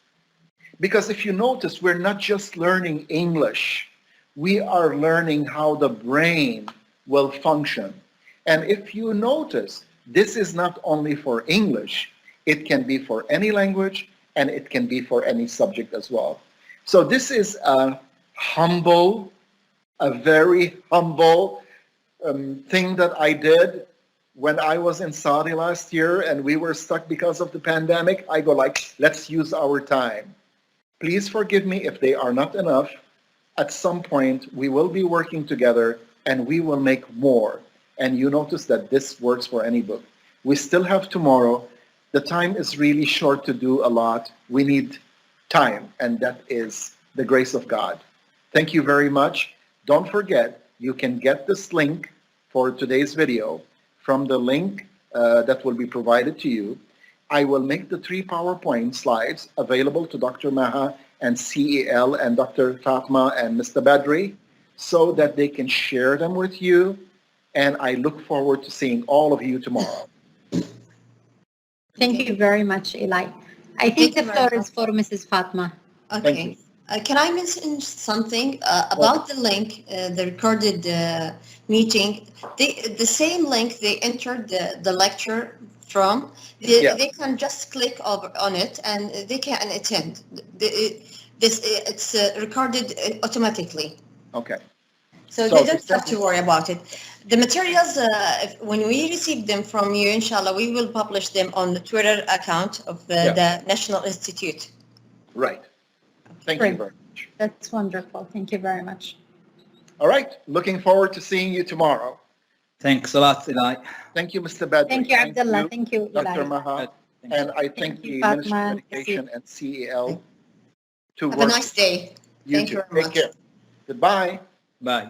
because if you notice, we're not just learning English, we are learning how the brain will function. And if you notice, this is not only for English, it can be for any language, and it can be for any subject as well. So this is a very humble thing that I did when I was in Saudi last year and we were stuck because of the pandemic. I go like, let's use our time. Please forgive me if they are not enough. At some point, we will be working together and we will make more. And you notice that this works for any book. We still have tomorrow. The time is really short to do a lot. We need time, and that is the grace of God. Thank you very much. Don't forget, you can get this link for today's video from the link that will be provided to you. I will make the 3 PowerPoint slides available to Dr. Maha and CEL and Dr. Fatma and Mr. Badri so that they can share them with you. And I look forward to seeing all of you tomorrow. Thank you very much, Eli. I think the floor is for Mrs. Fatma. Okay. Can I mention something about the link, the recorded meeting? The same link they entered the lecture from, they can just click on it and they can attend. It's recorded automatically. Okay. So they don't have to worry about it. The materials, when we receive them from you, inshallah, we will publish them on the Twitter account of the National Institute. Right. Thank you very much. That's wonderful. Thank you very much. All right. Looking forward to seeing you tomorrow. Thanks a lot, Eli. Thank you, Mr. Badri. Thank you, Abdullah. Thank you, Eli. Dr. Maha. And I thank the Ministry of Education and CEL to work. Have a nice day. You Thank too. you very much. Take care. Goodbye. Bye.